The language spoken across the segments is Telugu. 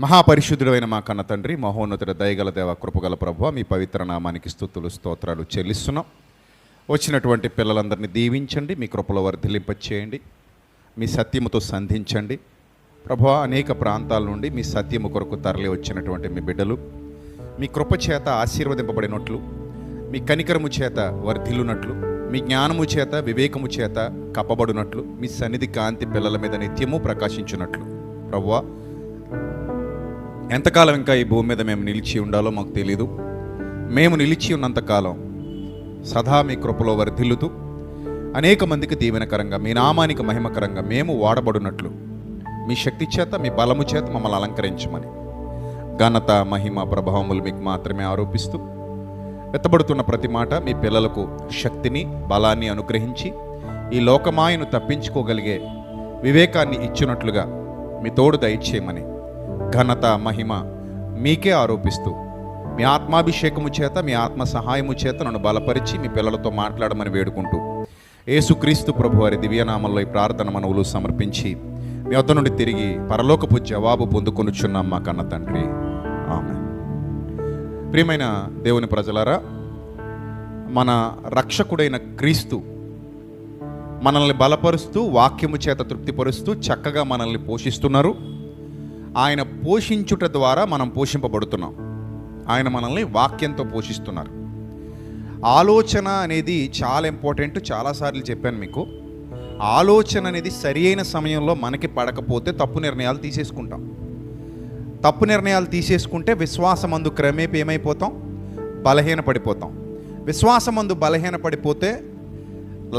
మహాపరిశుద్ధుడైన మా కన్న తండ్రి, మహోన్నతుడ, దయగల దేవ, కృపగల ప్రభువా, మీ పవిత్ర నామానికి స్తుతులు స్తోత్రాలు చెల్లిస్తున్నాం. వచ్చినటువంటి పిల్లలందరినీ దీవించండి, మీ కృపలో వర్ధిల్లింపచేయండి, మీ సత్యముతో సంధించండి. ప్రభువా, అనేక ప్రాంతాల నుండి మీ సత్యము కొరకు తరలి వచ్చినటువంటి మీ బిడ్డలు మీ కృప చేత ఆశీర్వదింపబడినట్లు, మీ కనికరము చేత వర్ధిల్లునట్లు, మీ జ్ఞానము చేత వివేకము చేత కప్పబడినట్లు, మీ సన్నిధి కాంతి పిల్లల మీద నిత్యము ప్రకాశించున్నట్లు. ప్రభువా, ఎంతకాలం ఇంకా ఈ భూమి మీద మేము నిలిచి ఉండాలో మాకు తెలీదు. మేము నిలిచి ఉన్నంతకాలం సదా మీ కృపలో వర్ధిల్లుతూ అనేక మందికి దీవెనకరంగా, మీ నామానికి మహిమకరంగా మేము వాడబడినట్లు మీ శక్తి చేత, మీ బలము చేత మమ్మల్ని అలంకరించమని ఘనత, మహిమ, ప్రభావములు మీకు మాత్రమే ఆరోపిస్తూ వెత్తబడుతున్న ప్రతి మాట మీ పిల్లలకు శక్తిని, బలాన్ని అనుగ్రహించి ఈ లోకమాయను తప్పించుకోగలిగే వివేకాన్ని ఇచ్చినట్లుగా మీ తోడు దయచేయమని ఘనత, మహిమ మీకే ఆరోపిస్తూ మీ ఆత్మాభిషేకము చేత, మీ ఆత్మ సహాయము చేత నన్ను బలపరిచి మీ పిల్లలతో మాట్లాడమని వేడుకుంటూ యేసుక్రీస్తు ప్రభువారి దివ్యనామంలో ఈ ప్రార్థన మనవులు సమర్పించి మీ వద్ద నుండి తిరిగి పరలోకపు జవాబు పొందుకొనుచున్నాం మా కన్న తండ్రి. ఆమేన్. ప్రియమైన దేవుని ప్రజలారా, మన రక్షకుడైన క్రీస్తు మనల్ని బలపరుస్తూ, వాక్యము చేత తృప్తిపరుస్తూ చక్కగా మనల్ని పోషిస్తున్నారు. ఆయన పోషించుట ద్వారా మనం పోషింపబడుతున్నాం. ఆయన మనల్ని వాక్యంతో పోషిస్తున్నారు. ఆలోచన అనేది చాలా ఇంపార్టెంట్. చాలాసార్లు చెప్పాను మీకు. ఆలోచన అనేది సరి అయిన సమయంలో మనకి పడకపోతే తప్పు నిర్ణయాలు తీసేసుకుంటాం. తప్పు నిర్ణయాలు తీసేసుకుంటే విశ్వాసమందు క్రమేపీ ఏమైపోతాం? బలహీన పడిపోతాం. విశ్వాసమందు బలహీన పడిపోతే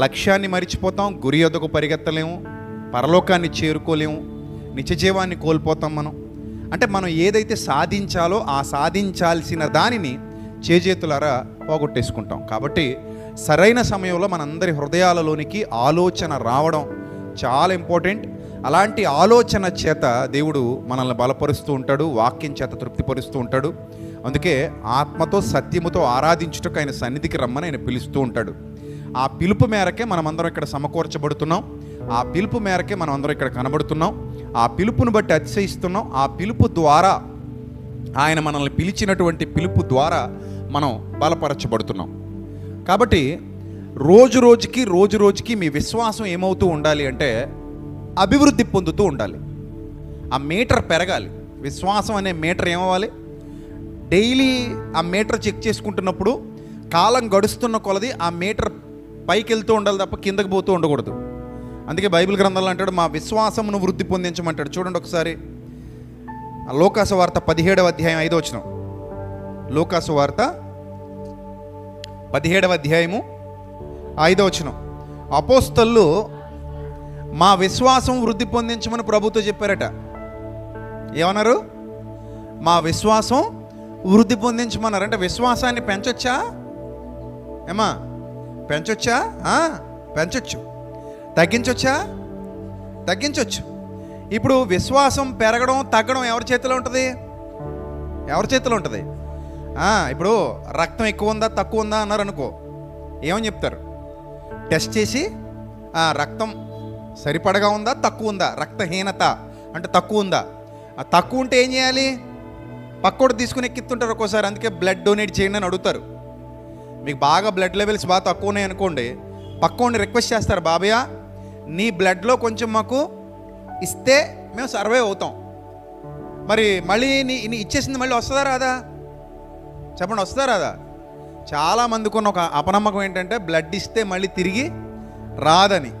లక్ష్యాన్ని మరిచిపోతాం, గురి యొద్దకు పరిగెత్తలేము, పరలోకాన్ని చేరుకోలేము, నిత్యజీవాన్ని కోల్పోతాం. అంటే మనం ఏదైతే సాధించాలో ఆ సాధించాల్సిన దానిని చేజేతులారా పోగొట్టేసుకుంటాం. కాబట్టి సరైన సమయంలో మనందరి హృదయాలలోనికి ఆలోచన రావడం చాలా ఇంపార్టెంట్. అలాంటి ఆలోచన చేత దేవుడు మనల్ని బలపరుస్తూ ఉంటాడు, వాక్యం చేత తృప్తిపరుస్తూ ఉంటాడు. అందుకే ఆత్మతో సత్యముతో ఆరాధించుటకు ఆయన సన్నిధికి రమ్మని ఆయన పిలుస్తూ ఉంటాడు. ఆ పిలుపు మేరకే మనమందరం ఇక్కడ సమకూర్చబడుతున్నాం. ఆ పిలుపు మేరకే మనం అందరం ఇక్కడ కనబడుతున్నాం. ఆ పిలుపును బట్టి అతిశయిస్తున్నాం. ఆ పిలుపు ద్వారా, ఆయన మనల్ని పిలిచినటువంటి పిలుపు ద్వారా మనం బలపరచబడుతున్నాం. కాబట్టి రోజు రోజుకి మీ విశ్వాసం ఏమవుతూ ఉండాలి అంటే అభివృద్ధి పొందుతూ ఉండాలి. ఆ మీటర్ పెరగాలి. విశ్వాసం అనే మీటర్ ఏమవ్వాలి? డైలీ ఆ మీటర్ చెక్ చేసుకుంటున్నప్పుడు కాలం గడుస్తున్న కొలది ఆ మీటర్ పైకి వెళ్తూ ఉండాలి తప్ప కిందకి పోతూ ఉండకూడదు. అందుకే బైబిల్ గ్రంథంలో అంటాడు, మా విశ్వాసమును వృద్ధి పొందించమంటాడు. చూడండి ఒకసారి లోకాసు వార్త 17వ అధ్యాయం 5వ వచనం. లోకాసు వార్త 17వ అధ్యాయము 5వ వచనం. అపోస్తలులు మా విశ్వాసం వృద్ధి పొందించమని ప్రభుతో చెప్పారట. ఏమన్నారు? మా విశ్వాసం వృద్ధి పొందించమన్నారు. అంటే విశ్వాసాన్ని పెంచొచ్చా? ఏమా పెంచొచ్చా? పెంచొచ్చు. తగ్గించొచ్చా? తగ్గించొచ్చు. ఇప్పుడు విశ్వాసం పెరగడం తగ్గడం ఎవరి చేతిలో ఉంటుంది? ఎవరి చేతిలో ఉంటుంది? ఇప్పుడు రక్తం ఎక్కువ ఉందా తక్కువ ఉందా అన్నారు అనుకో, ఏమని చెప్తారు? టెస్ట్ చేసి రక్తం సరిపడగా ఉందా తక్కువ ఉందా, రక్తహీనత అంటే తక్కువ ఉందా. తక్కువ ఉంటే ఏం చేయాలి? పక్కోడు తీసుకుని ఎక్కిస్తుంటారు ఒక్కోసారి. అందుకే బ్లడ్ డొనేట్ చేయండి అని అడుగుతారు. మీకు బాగా బ్లడ్ లెవెల్స్ బాగా తక్కువ ఉన్నాయి అనుకోండి, పక్కోడిని రిక్వెస్ట్ చేస్తారు, బాబయ్య నీ బ్లడ్లో కొంచెం మాకు ఇస్తే మేము సర్వే అవుతాం. మరి మళ్ళీ నీ ఇచ్చేసింది మళ్ళీ వస్తుందా రాదా? చెప్పండి, వస్తుందా రాదా? చాలామందికి ఉన్న ఒక అపనమ్మకం ఏంటంటే బ్లడ్ ఇస్తే మళ్ళీ తిరిగి రాదని.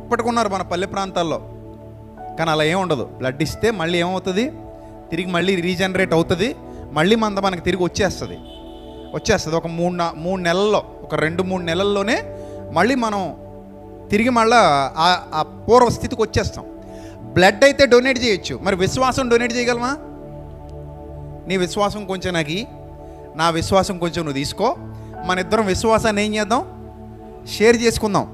ఇప్పటికున్నారు మన పల్లె ప్రాంతాల్లో. కానీ అలా ఏమి ఉండదు. బ్లడ్ ఇస్తే మళ్ళీ ఏమవుతుంది? తిరిగి మళ్ళీ రీజనరేట్ అవుతుంది. మళ్ళీ మనకి తిరిగి వచ్చేస్తుంది. ఒక 3 నెలల్లో, ఒక 2-3 నెలల్లోనే మళ్ళీ మనం తిరిగి మళ్ళీ ఆ పూర్వస్థితికి వచ్చేస్తాం. బ్లడ్ అయితే డొనేట్ చేయొచ్చు, మరి విశ్వాసం డొనేట్ చేయగలమా? నీ విశ్వాసం కొంచెం నాకు, నా విశ్వాసం కొంచెం నువ్వు తీసుకో, మన ఇద్దరం విశ్వాసాన్ని ఏం చేద్దాం? షేర్ చేసుకుందాం.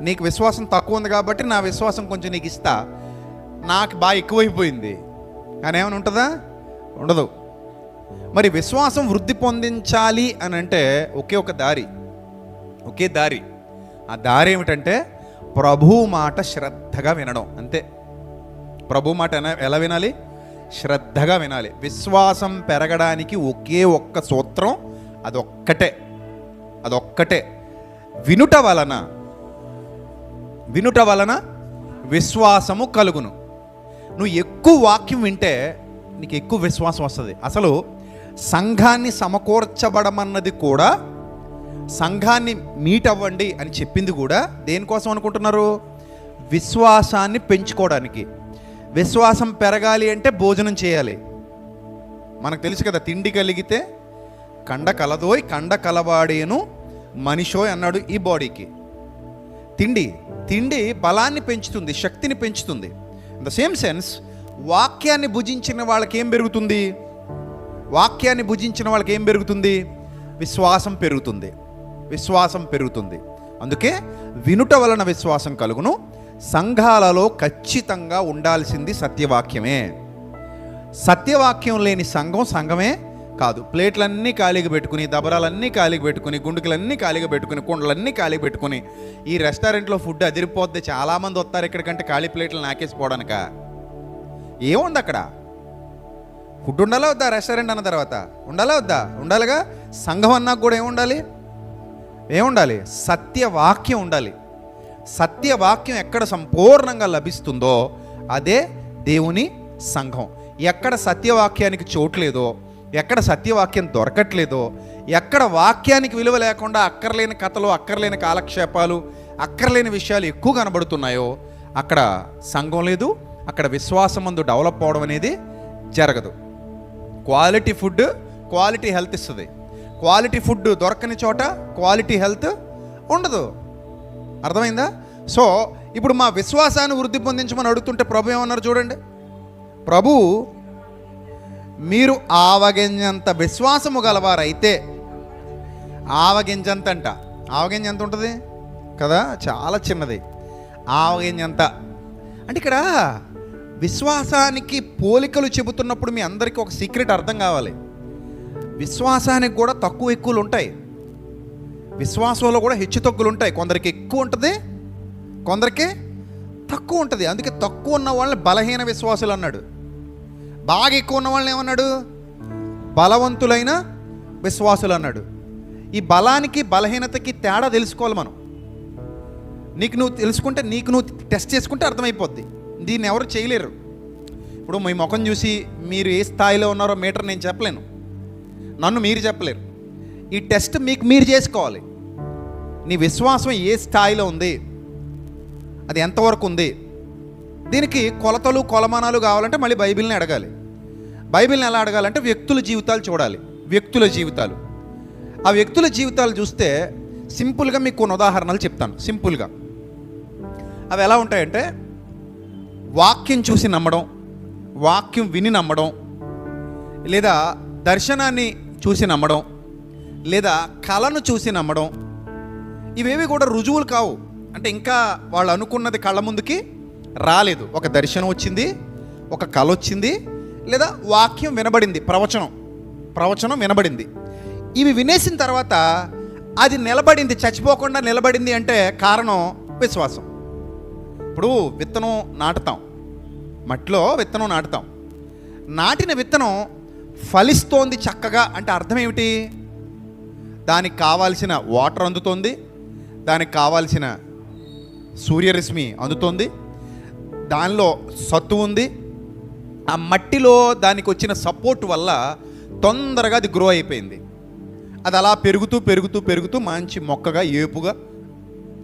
నీకు విశ్వాసం తక్కువ ఉంది కాబట్టి నా విశ్వాసం కొంచెం నీకు ఇస్తా, నాకు బాగా ఎక్కువైపోయింది అని ఏమైనా ఉంటుందా? ఉండదు. మరి విశ్వాసం వృద్ధి పొందించాలి అని అంటే ఒకే దారి. ఆ దారి ఏమిటంటే ప్రభువు మాట శ్రద్ధగా వినడం. అంతే. ప్రభు మాట ఎలా వినాలి? శ్రద్ధగా వినాలి. విశ్వాసం పెరగడానికి ఒకే ఒక్క సూత్రం, అదొక్కటే. వినుట వలన విశ్వాసము కలుగును. నువ్వు ఎక్కువ వాక్యం వింటే నీకు ఎక్కువ విశ్వాసం వస్తుంది. అసలు సంఘాన్ని సమకూర్చబడమన్నది కూడా, సంఘాన్ని మీట్ అవ్వండి అని చెప్పింది కూడా దేనికోసం అనుకుంటున్నారు? విశ్వాసాన్ని పెంచుకోవడానికి. విశ్వాసం పెరగాలి అంటే భోజనం చేయాలి. మనకు తెలుసు కదా, తిండి కలిగితే కండ కలదోయ్, కండ కలవాడేను మనిషోయ్ అన్నాడు ఈ బాడీకి. తిండి బలాన్ని పెంచుతుంది, శక్తిని పెంచుతుంది. ఇన్ ద సేమ్ సెన్స్ వాక్యాన్ని భుజించిన వాళ్ళకి ఏం పెరుగుతుంది? విశ్వాసం పెరుగుతుంది. అందుకే వినుట వలన విశ్వాసం కలుగును. సంఘాలలో ఖచ్చితంగా ఉండాల్సింది సత్యవాక్యమే. సత్యవాక్యం లేని సంఘమే కాదు. ప్లేట్లన్నీ ఖాళీగా పెట్టుకుని, దబరాలన్నీ ఖాళీగా పెట్టుకుని, గుండుకలన్నీ ఖాళీగా పెట్టుకుని, కుండలన్నీ ఖాళీగా పెట్టుకుని, ఈ రెస్టారెంట్లో ఫుడ్ అదిరిపోద్ది, చాలామంది వస్తారు ఇక్కడికంటే ఖాళీ ప్లేట్లు నాకేసిపోవడానిక. ఏముంది అక్కడ? ఫుడ్ ఉండాలా వద్దా? రెస్టారెంట్ అన్న తర్వాత ఉండాలిగా. సంఘం అన్నాక కూడా ఏముండాలి? సత్యవాక్యం ఉండాలి. సత్యవాక్యం ఎక్కడ సంపూర్ణంగా లభిస్తుందో అదే దేవుని సంఘం. ఎక్కడ సత్యవాక్యానికి చోట్లేదో, ఎక్కడ సత్యవాక్యం దొరకట్లేదో, ఎక్కడ వాక్యానికి విలువ లేకుండా అక్కర్లేని కథలు, అక్కర్లేని కాలక్షేపాలు, అక్కర్లేని విషయాలు ఎక్కువ కనబడుతున్నాయో అక్కడ సంఘం లేదు. అక్కడ విశ్వాసమందు డెవలప్ అవడం అనేది జరగదు. క్వాలిటీ ఫుడ్ క్వాలిటీ హెల్త్ ఇస్తుంది. క్వాలిటీ ఫుడ్ దొరకని చోట క్వాలిటీ హెల్త్ ఉండదు. అర్థమైందా? సో ఇప్పుడు మా విశ్వాసాన్ని వృద్ధి పొందించమని అడుగుతుంటే ప్రభు ఏమన్నారు చూడండి. ప్రభు, మీరు ఆవగింజంత విశ్వాసము గలవారైతే, ఆవగింజంత ఎంత ఉంటుంది కదా, చాలా చిన్నది. ఆవగింజంత అంటే ఇక్కడ విశ్వాసానికి పోలికలు చెబుతున్నప్పుడు మీ అందరికీ ఒక సీక్రెట్ అర్థం కావాలి. విశ్వాసానికి కూడా తక్కువ ఎక్కువలు ఉంటాయి. విశ్వాసంలో కూడా హెచ్చు తగ్గులు ఉంటాయి. కొందరికి ఎక్కువ ఉంటుంది, కొందరికి తక్కువ ఉంటుంది. అందుకే తక్కువ ఉన్న వాళ్ళని బలహీన విశ్వాసులు అన్నాడు. బాగా ఎక్కువ ఉన్న వాళ్ళని ఏమన్నాడు? బలవంతులైన విశ్వాసులు అన్నాడు. ఈ బలానికి బలహీనతకి తేడా తెలుసుకోవాలి మనం. నీకు నువ్వు తెలుసుకుంటే, నీకు నువ్వు టెస్ట్ చేసుకుంటే అర్థమైపోద్ది. దీన్ని ఎవరు చేయలేరు. ఇప్పుడు మీ ముఖం చూసి మీరు ఏ స్థాయిలో ఉన్నారో మీటర్ నేను చెప్పలేను, నన్ను మీరు చెప్పలేరు. ఈ టెస్ట్ మీకు మీరు చేసుకోవాలి. నీ విశ్వాసం ఏ స్థాయిలో ఉంది, అది ఎంతవరకు ఉంది. దీనికి కొలతలు కొలమానాలు కావాలంటే మళ్ళీ బైబిల్ని అడగాలి. బైబిల్ని ఎలా అడగాలంటే వ్యక్తుల జీవితాలు చూడాలి. ఆ వ్యక్తుల జీవితాలు చూస్తే సింపుల్గా మీకు కొన్ని ఉదాహరణలు చెప్తాను. సింపుల్గా అవి ఎలా ఉంటాయంటే, వాక్యం చూసి నమ్మడం, వాక్యం విని నమ్మడం, లేదా దర్శనాన్ని చూసి నమ్మడం, లేదా కళను చూసి నమ్మడం. ఇవేవి కూడా రుజువులు కావు. అంటే ఇంకా వాళ్ళు అనుకున్నది కళ్ళ ముందుకి రాలేదు. ఒక దర్శనం వచ్చింది, ఒక కళ వచ్చింది, లేదా వాక్యం వినబడింది, ప్రవచనం వినబడింది. ఇవి వినేసిన తర్వాత అది నిలబడింది, చచ్చిపోకుండా నిలబడింది అంటే కారణం విశ్వాసం. ఇప్పుడు విత్తనం నాటుతాం, మట్టిలో విత్తనం నాటుతాం. నాటిన విత్తనం ఫలిస్తోంది చక్కగా అంటే అర్థం ఏమిటి? దానికి కావాల్సిన వాటర్ అందుతోంది, దానికి కావాల్సిన సూర్యరశ్మి అందుతోంది, దానిలో సత్తు ఉంది. ఆ మట్టిలో దానికి వచ్చిన సపోర్ట్ వల్ల తొందరగా అది గ్రో అయిపోయింది. అది అలా పెరుగుతూ మంచి మొక్కగా, ఏపుగా,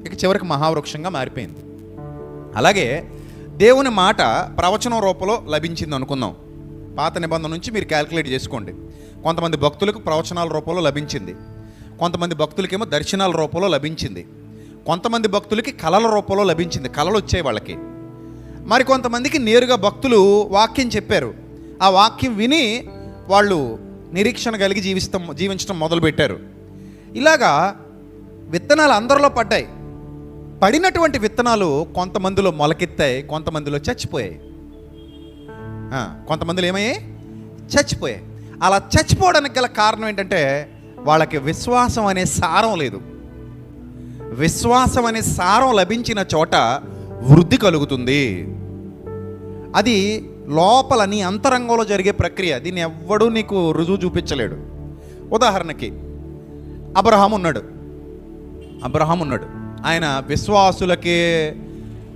ఇక చివరికి మహావృక్షంగా మారిపోయింది. అలాగే దేవుని మాట ప్రవచనం రూపంలో లభించింది అనుకుందాం. పాత నిబంధన నుంచి మీరు క్యాల్కులేట్ చేసుకోండి. కొంతమంది భక్తులకు ప్రవచనాల రూపంలో లభించింది, కొంతమంది భక్తులకేమో దర్శనాల రూపంలో లభించింది, కొంతమంది భక్తులకి కళల రూపంలో లభించింది, కళలు వచ్చాయి వాళ్ళకి. మరి కొంతమందికి నేరుగా భక్తులు వాక్యం చెప్పారు. ఆ వాక్యం విని వాళ్ళు నిరీక్షణ కలిగి జీవించడం మొదలుపెట్టారు. ఇలాగా విత్తనాలు అందరిలో పడ్డాయి. పడినటువంటి విత్తనాలు కొంతమందిలో మొలకెత్తాయి, కొంతమందిలో చచ్చిపోయాయి. కొంతమందిలో ఏమయ్యాయి? చచ్చిపోయాయి. అలా చచ్చిపోవడానికి గల కారణం ఏంటంటే వాళ్ళకి విశ్వాసం అనే సారం లేదు. విశ్వాసం అనే సారం లభించిన చోట వృద్ధి కలుగుతుంది. అది లోపల నీ అంతరంగంలో జరిగే ప్రక్రియ. దీన్ని ఎవ్వడూ నీకు రుజువు చూపించలేడు. ఉదాహరణకి అబ్రహాం ఉన్నాడు. ఆయన విశ్వాసులకే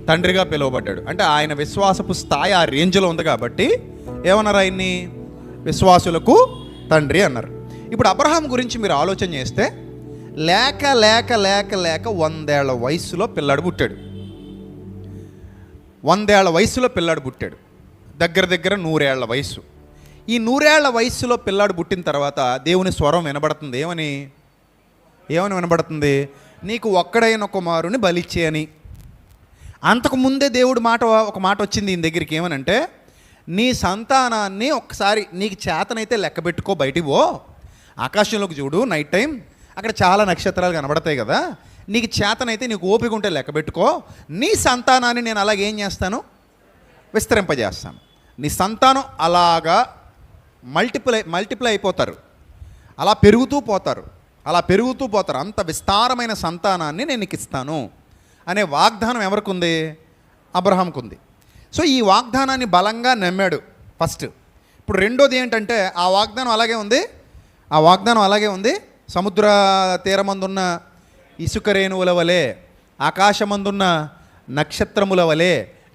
తండ్రిగా పిలువబడ్డాడు. అంటే ఆయన విశ్వాసపు స్థాయి ఆ రేంజ్లో ఉంది కాబట్టి ఏమన్నారు? ఆయన్ని విశ్వాసులకు తండ్రి అన్నారు. ఇప్పుడు అబ్రహాం గురించి మీరు ఆలోచన చేస్తే లేక 100 ఏళ్ల వయసులో పిల్లాడు పుట్టాడు. 100 ఏళ్ల వయసులో పిల్లాడు పుట్టాడు. దగ్గర 100 ఏళ్ల వయసు. ఈ 100 ఏళ్ల వయసులో పిల్లాడు పుట్టిన తర్వాత దేవుని స్వరం వినబడుతుంది. ఏమని వినబడుతుంది? నీకు ఒక్కడైన కుమారుని బలిచ్చే అని. అంతకుముందే దేవుడు ఒక మాట వచ్చింది ఈయన దగ్గరికి. ఏమనంటే, నీ సంతానాన్ని ఒక్కసారి నీకు చేతనైతే లెక్క పెట్టుకో, బయటికి పో, ఆకాశంలోకి చూడు, నైట్ టైం అక్కడ చాలా నక్షత్రాలు కనబడతాయి కదా, నీకు చేతనైతే నీకు ఓపిక ఉంటే లెక్క పెట్టుకో, నీ సంతానాన్ని నేను అలాగే ఏం చేస్తాను? విస్తరింపజేస్తాను. నీ సంతానం అలాగా మల్టిప్లై అయిపోతారు, అలా పెరుగుతూ పోతారు. అంత విస్తారమైన సంతానాన్ని నేను నీకు ఇస్తాను అనే వాగ్దానం ఎవరికి ఉంది? అబ్రహాంకు ఉంది. సో ఈ వాగ్దానాన్ని బలంగా నమ్మాడు ఫస్ట్. ఇప్పుడు రెండోది ఏంటంటే, ఆ వాగ్దానం అలాగే ఉంది. సముద్ర తీరమందున్న ఇసుక రేణువుల వలె, ఆకాశమందున్న నక్షత్రముల వలె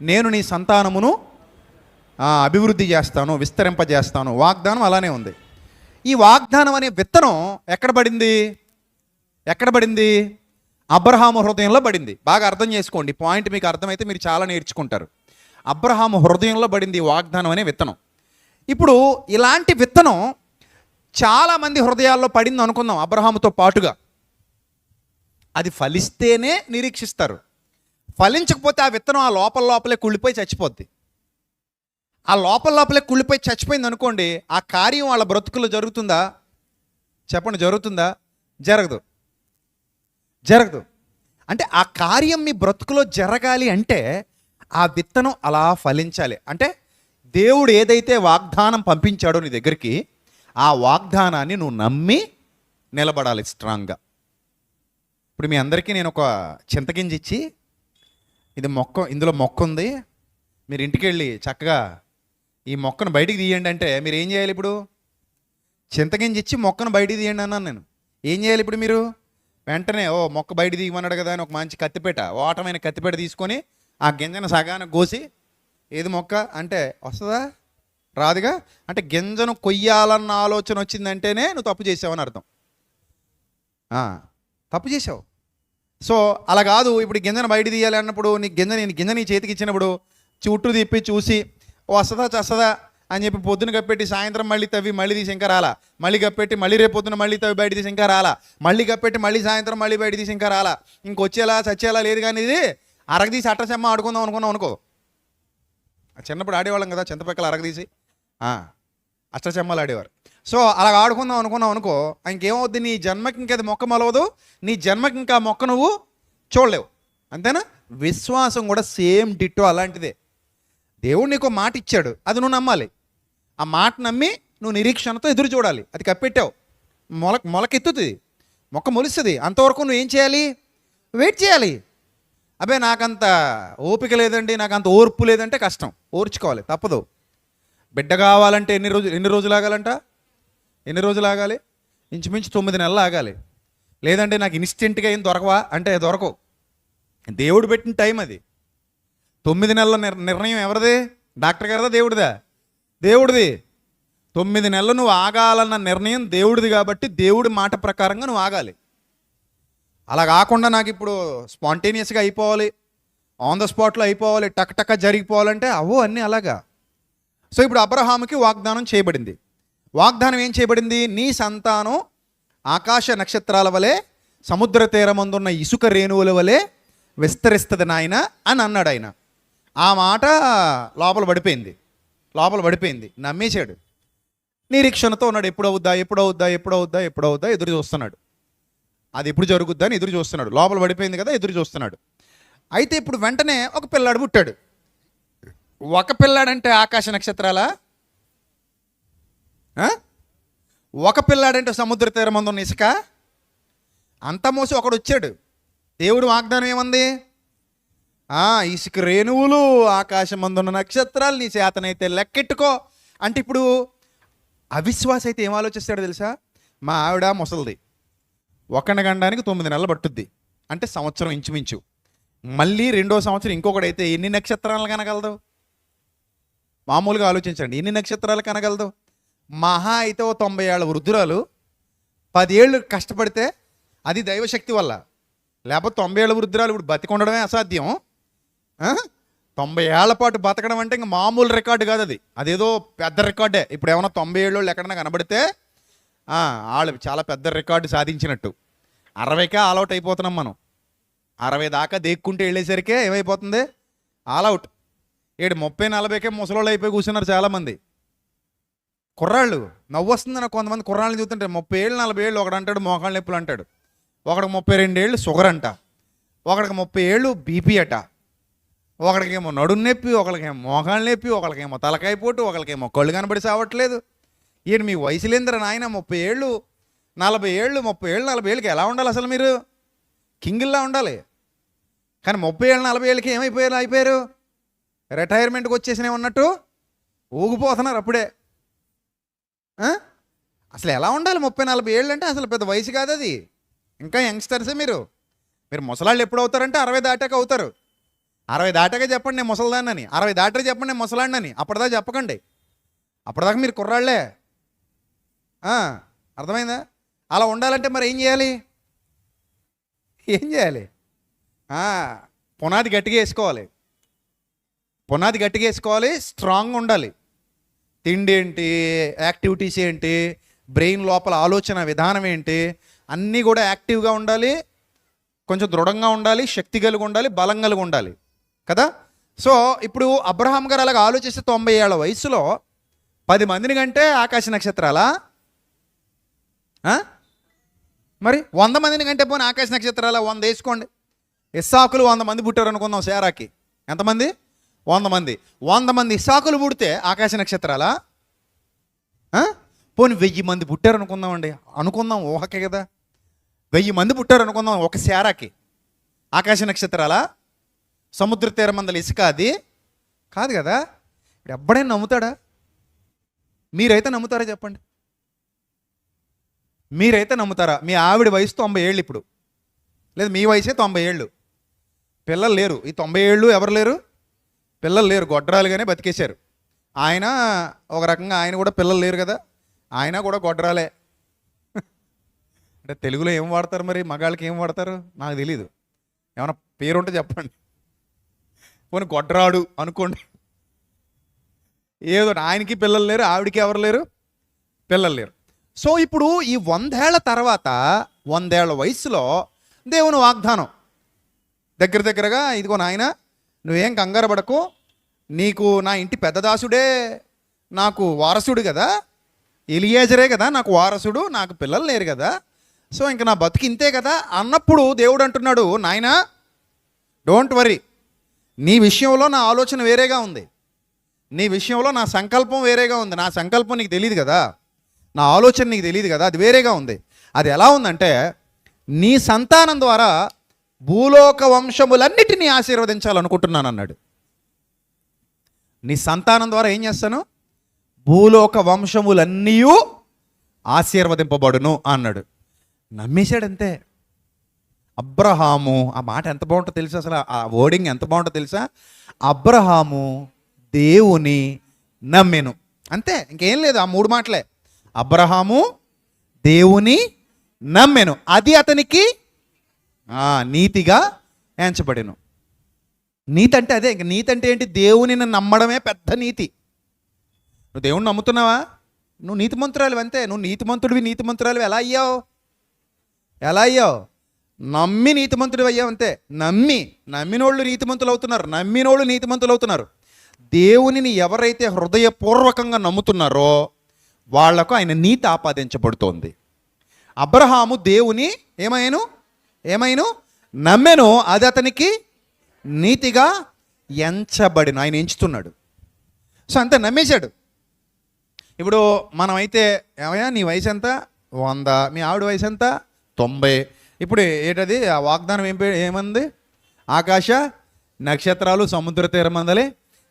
నేను నీ సంతానమును అభివృద్ధి చేస్తాను, విస్తరింపజేస్తాను. వాగ్దానం అలానే ఉంది. ఈ వాగ్దానం అనే విత్తనం ఎక్కడ పడింది? అబ్రహాము హృదయంలో పడింది. బాగా అర్థం చేసుకోండి. పాయింట్ మీకు అర్థమైతే మీరు చాలా నేర్చుకుంటారు. అబ్రహాము హృదయంలో పడింది వాగ్దానం అనే విత్తనం. ఇప్పుడు ఇలాంటి విత్తనం చాలామంది హృదయాల్లో పడింది అనుకుందాం. అబ్రహాముతో పాటుగా అది ఫలిస్తేనే నిరీక్షిస్తారు. ఫలించకపోతే ఆ విత్తనం ఆ లోపలే కుళ్ళిపోయి చచ్చిపోద్ది. ఆ లోపలే కుళ్ళిపోయి చచ్చిపోయింది అనుకోండి, ఆ కార్యం వాళ్ళ బ్రతుకుల్లో జరుగుతుందా? చెప్పండి, జరుగుతుందా? జరగదు. అంటే ఆ కార్యం మీ బ్రతుకులో జరగాలి అంటే ఆ విత్తనం అలా ఫలించాలి. అంటే దేవుడు ఏదైతే వాగ్దానం పంపించాడో నీ దగ్గరికి, ఆ వాగ్దానాన్ని నువ్వు నమ్మి నిలబడాలి స్ట్రాంగ్గా. ఇప్పుడు మీ అందరికీ నేను ఒక చింతగింజ ఇచ్చి, ఇందులో మొక్క ఉంది, మీరు ఇంటికి వెళ్ళి చక్కగా ఈ మొక్కను బయటికి తీయండి అంటే మీరు ఏం చేయాలి? ఇప్పుడు చింతగింజ ఇచ్చి మొక్కను బయటికి తీయండి అన్నాను నేను. ఏం చేయాలి ఇప్పుడు మీరు? వెంటనే మొక్క బయట దిగమన్నాడు కదా అని ఒక మంచి కత్తిపేట, ఓటమైన కత్తిపేట తీసుకొని ఆ గింజను సగాన కోసి, ఏది మొక్క అంటే వస్తుందా? రాదుగా. అంటే గింజను కొయ్యాలన్న ఆలోచన వచ్చిందంటేనే నువ్వు తప్పు చేసావని అర్థం. తప్పు చేసావు. సో అలా కాదు. ఇప్పుడు గింజను బయట తీయాలి అన్నప్పుడు గింజ నీ చేతికి ఇచ్చినప్పుడు చుట్టూ తిప్పి చూసి వస్తుందా చస్తుందా అని చెప్పి పొద్దున కప్పెట్టి సాయంత్రం మళ్ళీ తవ్వి మళ్ళీ తీసి ఇంకా రాలా, మళ్ళీ కప్పెట్టి మళ్ళీ రేపు పొద్దున మళ్ళీ తవ్వి బయట తీసి ఇంకా రాలా, మళ్ళీ కప్పెట్టి మళ్ళీ సాయంత్రం మళ్ళీ బయట తీసి ఇంకా రాలా, ఇంకొచ్చేలా చచ్చేలా లేదు. కానీ ఇది అరగదీసి అట్టసెమ్మ ఆడుకుందాం అనుకో. చిన్నప్పుడు ఆడేవాళ్ళం కదా, చింతపక్కల అరగదీసి అష్టచెమ్మలు ఆడేవారు. సో అలా ఆడుకుందాం అనుకో, ఇంకేమవుద్ది? నీ జన్మకి ఇంకది మొక్క మలవదు, నీ జన్మకి ఇంకా మొక్క నువ్వు చూడలేవు. అంతేనా? విశ్వాసం కూడా సేమ్ డిట్టో అలాంటిదే. దేవుడు నీకు మాట ఇచ్చాడు, అది నువ్వు నమ్మాలి. ఆ మాట నమ్మి నువ్వు నిరీక్షణతో ఎదురు చూడాలి. అది కప్పెట్టావు, మొలకెత్తుతుంది, మొక్క మొలుస్తుంది. అంతవరకు నువ్వు ఏం చేయాలి? వెయిట్ చేయాలి. అబ్బే నాకంత ఓపిక లేదండి, నాకంత ఓర్పు లేదంటే కష్టం. ఓర్చుకోవాలి, తప్పదు. బిడ్డ కావాలంటే ఎన్ని రోజులు ఆగాలి? ఇంచుమించు 9 నెలలు ఆగాలి. లేదంటే నాకు ఇన్స్టెంట్గా ఏం దొరకవా అంటే దొరకవు. దేవుడు పెట్టిన టైం అది. 9 నెలల నిర్ణయం ఎవరిది? డాక్టర్ గారిదా దేవుడిదా? దేవుడిది. 9 నెలలు నువ్వు ఆగాలన్న నిర్ణయం దేవుడిది కాబట్టి దేవుడి మాట ప్రకారంగా నువ్వు ఆగాలి. అలా కాకుండా నాకు ఇప్పుడు స్పాంటేనియస్గా అయిపోవాలి, ఆన్ ద స్పాట్లో అయిపోవాలి, టక్ జరిగిపోవాలంటే అన్నీ అలాగా. సో ఇప్పుడు అబ్రహాముకి వాగ్దానం చేయబడింది. వాగ్దానం ఏం చేయబడింది? నీ సంతానం ఆకాశ నక్షత్రాల వలె, సముద్ర తీరమందున్న ఇసుక రేణువుల వలె విస్తరిస్తుంది నాయన అని అన్నాడు ఆయన. ఆ మాట లోపల పడిపోయింది. నమ్మేశాడు. నిరీక్షణతో ఉన్నాడు. ఎప్పుడవుద్దా ఎదురు చూస్తున్నాడు. అది ఎప్పుడు జరుగుద్దా అని ఎదురు చూస్తున్నాడు. లోపల పడిపోయింది కదా, ఎదురు చూస్తున్నాడు. అయితే ఇప్పుడు వెంటనే ఒక పిల్లాడు పుట్టాడు. ఒక పిల్లాడంటే ఆకాశ నక్షత్రాలా? ఒక పిల్లాడంటే సముద్ర తీరమందున్న ఇసుక? అంత మోసి ఒకడు వచ్చాడు. దేవుడు వాగ్దానం ఏముంది? ఇసుక రేణువులు, ఆకాశమందున్న నక్షత్రాలు నీ చేతనైతే లెక్కెట్టుకో అంటే ఇప్పుడు అవిశ్వాస అయితే ఏం ఆలోచిస్తాడో తెలుసా? మా ఆవిడ ముసలిది, ఒకరిని గండానికి 9 నెలలు పట్టుద్ది, అంటే సంవత్సరం ఇంచుమించు. మళ్ళీ 2వ సంవత్సరం ఇంకొకడైతే ఎన్ని నక్షత్రాలు కనగలదు? మామూలుగా ఆలోచించండి, ఎన్ని నక్షత్రాలు కనగలదు? మహా అయితే ఓ 90 ఏళ్ళ వృద్ధురాలు 10 ఏళ్ళు కష్టపడితే అది దైవశక్తి వల్ల, లేకపోతే 90 ఏళ్ళ వృద్ధురాలు ఇప్పుడు బతికొండడమే అసాధ్యం. 90 ఏళ్ల పాటు బతకడం అంటే ఇంక మామూలు రికార్డు కాదు, అదేదో పెద్ద రికార్డే. ఇప్పుడు ఏమన్నా 90 ఏళ్ళు ఎక్కడన్నా కనబడితే వాళ్ళు చాలా పెద్ద రికార్డు సాధించినట్టు. 60కే ఆల్అవుట్ అయిపోతున్నాం మనం. 60 దాకా దేక్కుంటే వెళ్ళేసరికే ఏమైపోతుంది? ఆల్అవుట్. 30-40కే ముసలోళ్ళు అయిపోయి కూర్చున్నారు చాలామంది. కుర్రాళ్ళు నవ్వు వస్తుంది నాకు కొంతమంది కుర్రాళ్ళని చూస్తుంటే. 30 ఏళ్ళు 40 ఏళ్ళు ఒకడు అంటాడు మోకాళ్ళ నొప్పులు అంటాడు, ఒకడికి 32 ఏళ్ళు షుగర్ అంట, ఒకడికి 30 ఏళ్ళు బీపీ అట, ఒకడికేమో నడుము నొప్పి, ఒకరికేమో మోకాళ్ళ నొప్పి, ఒకరికేమో తలకాయ పోటు, ఒకరికేమో కళ్ళు కనబడి సావట్లేదు. మీ వయసులేంద్ర నాయన 30 ఏళ్ళు 40 ఏళ్ళు 30 ఏళ్ళు 40 ఏళ్ళకి ఎలా ఉండాలి అసలు? మీరు కింగిల్లా ఉండాలి. కానీ 30 ఏళ్ళు 40 ఏళ్ళకి అయిపోయారు రిటైర్మెంట్కి వచ్చేసినే ఉన్నట్టు ఊగిపోతున్నారు అప్పుడే. అసలు ఎలా ఉండాలి? 30-40 ఏళ్ళు అంటే అసలు పెద్ద వయసు కాదు అది, ఇంకా యంగ్స్టర్సే. మీరు ముసలాళ్ళు ఎప్పుడు అవుతారంటే 60 దాటాక అవుతారు. 60 దాటాక చెప్పండి నేను ముసలిదాన్నని, 60 దాటాక చెప్పండి నేను ముసలాడినని, అప్పటిదాకా చెప్పకండి. అప్పటిదాకా మీరు కుర్రాళ్లే. అర్థమైందా? అలా ఉండాలంటే మరి ఏం చేయాలి? పునాది గట్టిగా వేసుకోవాలి, స్ట్రాంగ్గా ఉండాలి. తిండి ఏంటి, యాక్టివిటీస్ ఏంటి, బ్రెయిన్ లోపల ఆలోచన విధానం ఏంటి, అన్నీ కూడా యాక్టివ్గా ఉండాలి, కొంచెం దృఢంగా ఉండాలి, శక్తి కలిగి ఉండాలి, బలం కలిగి ఉండాలి కదా. సో ఇప్పుడు అబ్రహాం గారు అలాగ ఆలోచిస్తే 90 ఏళ్ల వయసులో 10 మందిని కంటే ఆకాశ నక్షత్రాలా? మరి 100 మందిని కంటే పోనీ ఆకాశ నక్షత్రాలా? 100 వేసుకోండి. ఇస్సాకులు 100 మంది పుట్టారు అనుకుందాం. శారాకి ఎంతమంది? 100 మంది. 100 మంది ఇస్సాకులు పుడితే ఆకాశ నక్షత్రాలా? పోనీ 1000 మంది పుట్టారు అనుకుందాం, ఊహకే కదా. 1000 మంది పుట్టారు అనుకుందాం ఒక శారాకి, ఆకాశ నక్షత్రాలా? సముద్ర తీరమందల ఇసుక అది కాదు కదా. ఇప్పుడు ఎప్పుడైనా నమ్ముతాడా? మీరైతే నమ్ముతారా చెప్పండి? మీరైతే నమ్ముతారా? మీ ఆవిడ వయసు 90 ఏళ్ళు ఇప్పుడు, లేదు మీ వయసే 90 ఏళ్ళు, పిల్లలు లేరు. ఈ 90 ఏళ్ళు ఎవరు లేరు? పిల్లలు లేరు, గొడ్రాలుగానే బతికేశారు. ఆయన ఒక రకంగా ఆయన కూడా పిల్లలు లేరు కదా, ఆయన కూడా గొడ్రాలే. అంటే తెలుగులో ఏం వాడతారు మరి? మగాళ్ళకి ఏం వాడతారు నాకు తెలీదు, ఏమైనా పేరుంటే చెప్పండి. పోనీ గొడ్రాడు అనుకోండి, ఏదో. ఆయనకి పిల్లలు లేరు, ఆవిడికి ఎవరు లేరు? పిల్లలు లేరు. సో ఇప్పుడు ఈ 100 ఏళ్ల తర్వాత 100 ఏళ్ల వయసులో దేవుని వాగ్దానం దగ్గరగా, ఇదిగో నాయన నువ్వేం కంగారు పడకు, నీకు నా ఇంటి పెద్ద దాసుడే నాకు వారసుడు కదా, ఎలియేజరే కదా నాకు వారసుడు, నాకు పిల్లలు లేరు కదా, సో ఇంక నా బతికి ఇంతే కదా అన్నప్పుడు దేవుడు అంటున్నాడు, నాయనా డోంట్ వరీ, నీ విషయంలో నా ఆలోచన వేరేగా ఉంది, నీ విషయంలో నా సంకల్పం వేరేగా ఉంది. నా సంకల్పం నీకు తెలియదు కదా, నా ఆలోచన నీకు తెలియదు కదా, అది వేరేగా ఉంది. అది ఎలా ఉందంటే, నీ సంతానం ద్వారా భూలోక వంశములన్నిటినీ ఆశీర్వదించాలనుకుంటున్నాను అన్నాడు. నీ సంతానం ద్వారా ఏం చేస్తాను? భూలోక వంశములన్నీ ఆశీర్వదింపబడును అన్నాడు. నమ్మేశాడంతే అబ్రహాము. ఆ మాట ఎంత బాగుంటుందో తెలుసా? అసలు ఆ వర్డింగ్ ఎంత బాగుంటుందో తెలుసా? అబ్రహాము దేవుని నమ్మెను, అంతే, ఇంకేం లేదు. ఆ 3 మాటలే. అబ్రహాము దేవుని నమ్మెను, అది అతనికి నీతిగా ఎంచబడెను. నీతి అంటే అదే. ఇంక నీతి అంటే ఏంటి? దేవునిని నమ్మడమే పెద్ద నీతి. నువ్వు దేవుని నమ్ముతున్నావా? నువ్వు నీతిమంతురాలు అంతే. నువ్వు నీతిమంతురాలు ఎలా అయ్యావు? నమ్మి నీతిమంతుడు అయ్యావు అంతే. నమ్మినోళ్ళు నీతిమంతులు అవుతున్నారు. దేవునిని ఎవరైతే హృదయపూర్వకంగా నమ్ముతున్నారో వాళ్లకు ఆయన నీతి ఆపాదించబడుతోంది. అబ్రహాము దేవుని ఏమైను నమ్మెను, అది అతనికి నీతిగా ఎంచబడిను. ఆయన ఎంచుతున్నాడు. సో అంతే, నమ్మేశాడు. ఇప్పుడు మనమైతే ఏమయ్యా నీ వయసు ఎంత? 100, మీ ఆవిడ వయసు ఎంత? 90. ఇప్పుడు ఏంటది ఆ వాగ్దానం ఏమంది? ఆకాశ నక్షత్రాలు సముద్ర తీరమందలి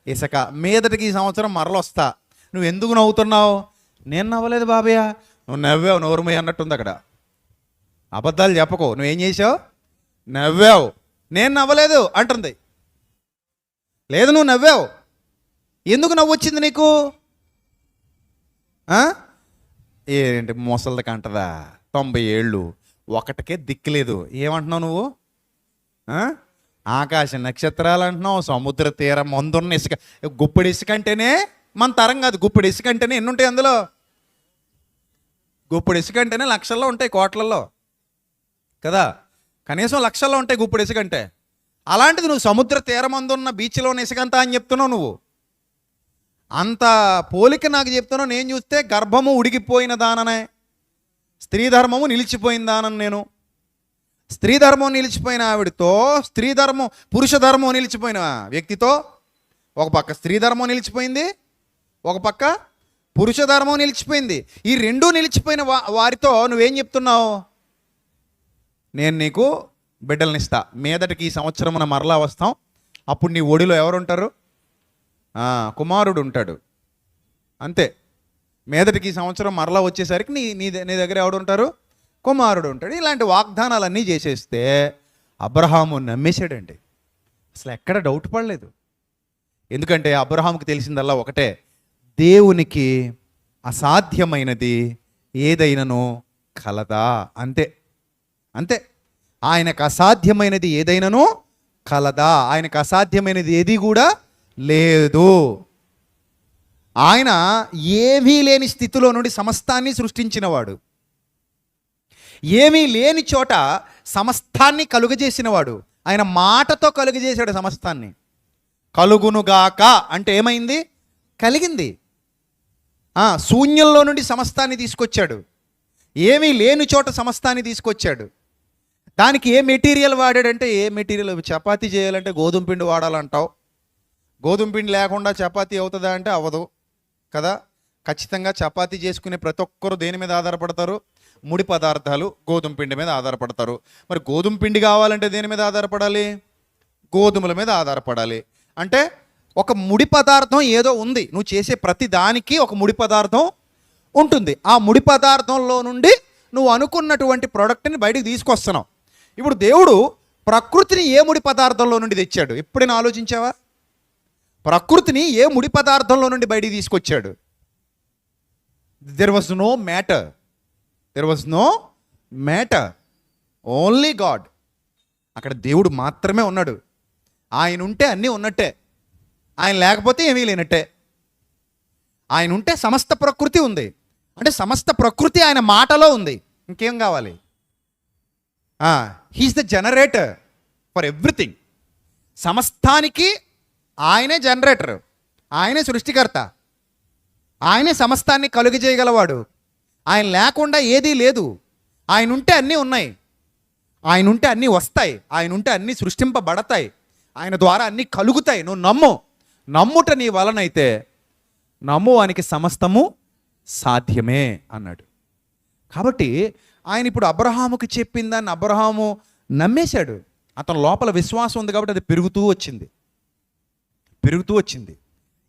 ఇసుక. మీదటికి ఈ సంవత్సరం మరలొస్తా. నువ్వు ఎందుకు నవ్వుతున్నావు? నేను నవ్వలేదు బాబయ్య. నువ్వు నవ్వావు, నోరుమయ్య అన్నట్టుంది అక్కడ. అబద్ధాలు చెప్పకు. నువ్వేం చేసావు? నవ్వావు. నేను నవ్వలేదు అంటుంది. లేదు, నువ్వు నవ్వావు. ఎందుకు నవ్వు వచ్చింది నీకు? ఏంటి ముసలిది కంటదా? 90 ఏళ్ళు ఒకటికే దిక్కులేదు. ఏమంటున్నావు నువ్వు? ఆకాశ నక్షత్రాలు అంటున్నావు, సముద్ర తీరం మందున్న ఇసుక. గుప్పిడి ఇసుక అంటేనే మన తరం కాదు. గుప్పిడి ఇసుక అంటేనే ఎన్ని ఉంటాయి అందులో? గుప్పిడి ఇసుక అంటేనే లక్షల్లో ఉంటాయి, కోట్లల్లో కదా. కనీసం లక్షల్లో ఉంటాయి గుప్పిడి ఇసుక అంటే. అలాంటిది నువ్వు సముద్ర తీరం అందున్న బీచ్లో ఉన్న ఇసుక అంతా అని చెప్తున్నావు నువ్వు. అంత పోలిక నాకు చెప్తున్నావు. నేను చూస్తే గర్భము ఉడికిపోయిన దాననే, స్త్రీ ధర్మము నిలిచిపోయిన దానని నేను. స్త్రీ ధర్మం నిలిచిపోయిన ఆవిడతో, స్త్రీ ధర్మం పురుష ధర్మం నిలిచిపోయిన వ్యక్తితో, ఒక పక్క స్త్రీ ధర్మం నిలిచిపోయింది, ఒక పక్క పురుష ధర్మం నిలిచిపోయింది. ఈ రెండూ నిలిచిపోయిన వారితో నువ్వేం చెప్తున్నావు? నేను నీకు బిడ్డలనిస్తా, మీదటికి ఈ సంవత్సరమున మరలా వస్తాం, అప్పుడు నీ ఒడిలో ఎవరుంటారు? కుమారుడు ఉంటాడు. అంతే. మీదటికి ఈ సంవత్సరం మరలా వచ్చేసరికి నీ దగ్గర ఎవడు ఉంటారు? కుమారుడు ఉంటాడు. ఇలాంటి వాగ్దానాలన్నీ చేసేస్తే అబ్రహాము నమ్మేశాడండి. అసలు ఎక్కడ డౌట్ పడలేదు. ఎందుకంటే అబ్రహాముకి తెలిసిందల్లా ఒకటే, దేవునికి అసాధ్యమైనది ఏదైనానో కలదా. అంతే అంతే. ఆయనకు అసాధ్యమైనది ఏదైనానో కలదా. ఆయనకు అసాధ్యమైనది ఏది కూడా లేదు. ఆయన ఏమీ లేని స్థితిలో నుండి సమస్తాన్ని సృష్టించినవాడు. ఏమీ లేని చోట సమస్తాన్ని కలుగజేసినవాడు. ఆయన మాటతో కలుగజేశాడు సమస్తాన్ని. కలుగునుగాక అంటే ఏమైంది? కలిగింది. శూన్యంలో నుండి సమస్తాన్ని తీసుకొచ్చాడు. ఏమీ లేని చోట సమస్తాన్ని తీసుకొచ్చాడు. దానికి ఏ మెటీరియల్ వాడాడంటే, ఏ మెటీరియల్? చపాతీ చేయాలంటే గోధుమ పిండి వాడాలంటావు. గోధుమ పిండి లేకుండా చపాతీ అవుతుందా అంటే అవ్వదు కదా. ఖచ్చితంగా చపాతీ చేసుకునే ప్రతి ఒక్కరు దేని మీద ఆధారపడతారు? ముడి పదార్థాలు గోధుమ పిండి మీద ఆధారపడతారు. మరి గోధుమ పిండి కావాలంటే దేని మీద ఆధారపడాలి? గోధుమల మీద ఆధారపడాలి. అంటే ఒక ముడి పదార్థం ఏదో ఉంది. నువ్వు చేసే ప్రతి దానికి ఒక ముడి పదార్థం ఉంటుంది. ఆ ముడి పదార్థంలో నుండి నువ్వు అనుకున్నటువంటి ప్రోడక్ట్ని బయటికి తీసుకొస్తున్నావు. ఇప్పుడు దేవుడు ప్రకృతిని ఏ ముడి పదార్థంలో నుండి తెచ్చాడు? ఎప్పుడైనా ఆలోచించావా? ప్రకృతిని ఏ ముడి పదార్థంలో నుండి బయటికి తీసుకొచ్చాడు? There was no matter. There was no matter, only God. అక్కడ దేవుడు మాత్రమే ఉన్నాడు. ఆయన ఉంటే అన్నీ ఉన్నట్టే, ఆయన లేకపోతే ఏమీ లేనట్టే. ఆయన ఉంటే సమస్త ప్రకృతి ఉంది. అంటే సమస్త ప్రకృతి ఆయన మాటలో ఉంది. ఇంకేం కావాలి? He's the generator for everything. సమస్తానికి ఆయనే జనరేటర్, ఆయనే సృష్టికర్త, ఆయనే సమస్తాన్ని కలుగజేయగలవాడు. ఆయన లేకుండా ఏదీ లేదు. ఆయన ఉంటే అన్నీ ఉన్నాయి, ఆయన ఉంటే అన్నీ వస్తాయి, ఆయన ఉంటే అన్నీ సృష్టింపబడతాయి, ఆయన ద్వారా అన్నీ కలుగుతాయి. నువ్వు నమ్ముట నీ వలనైతే నమ్మువానికి సమస్తము సాధ్యమే అన్నాడు. కాబట్టి ఆయన ఇప్పుడు అబ్రహాముకి చెప్పిన దాన్ని అబ్రహాము నమ్మేశాడు. అతని లోపల విశ్వాసం ఉంది కాబట్టి అది పెరుగుతూ వచ్చింది.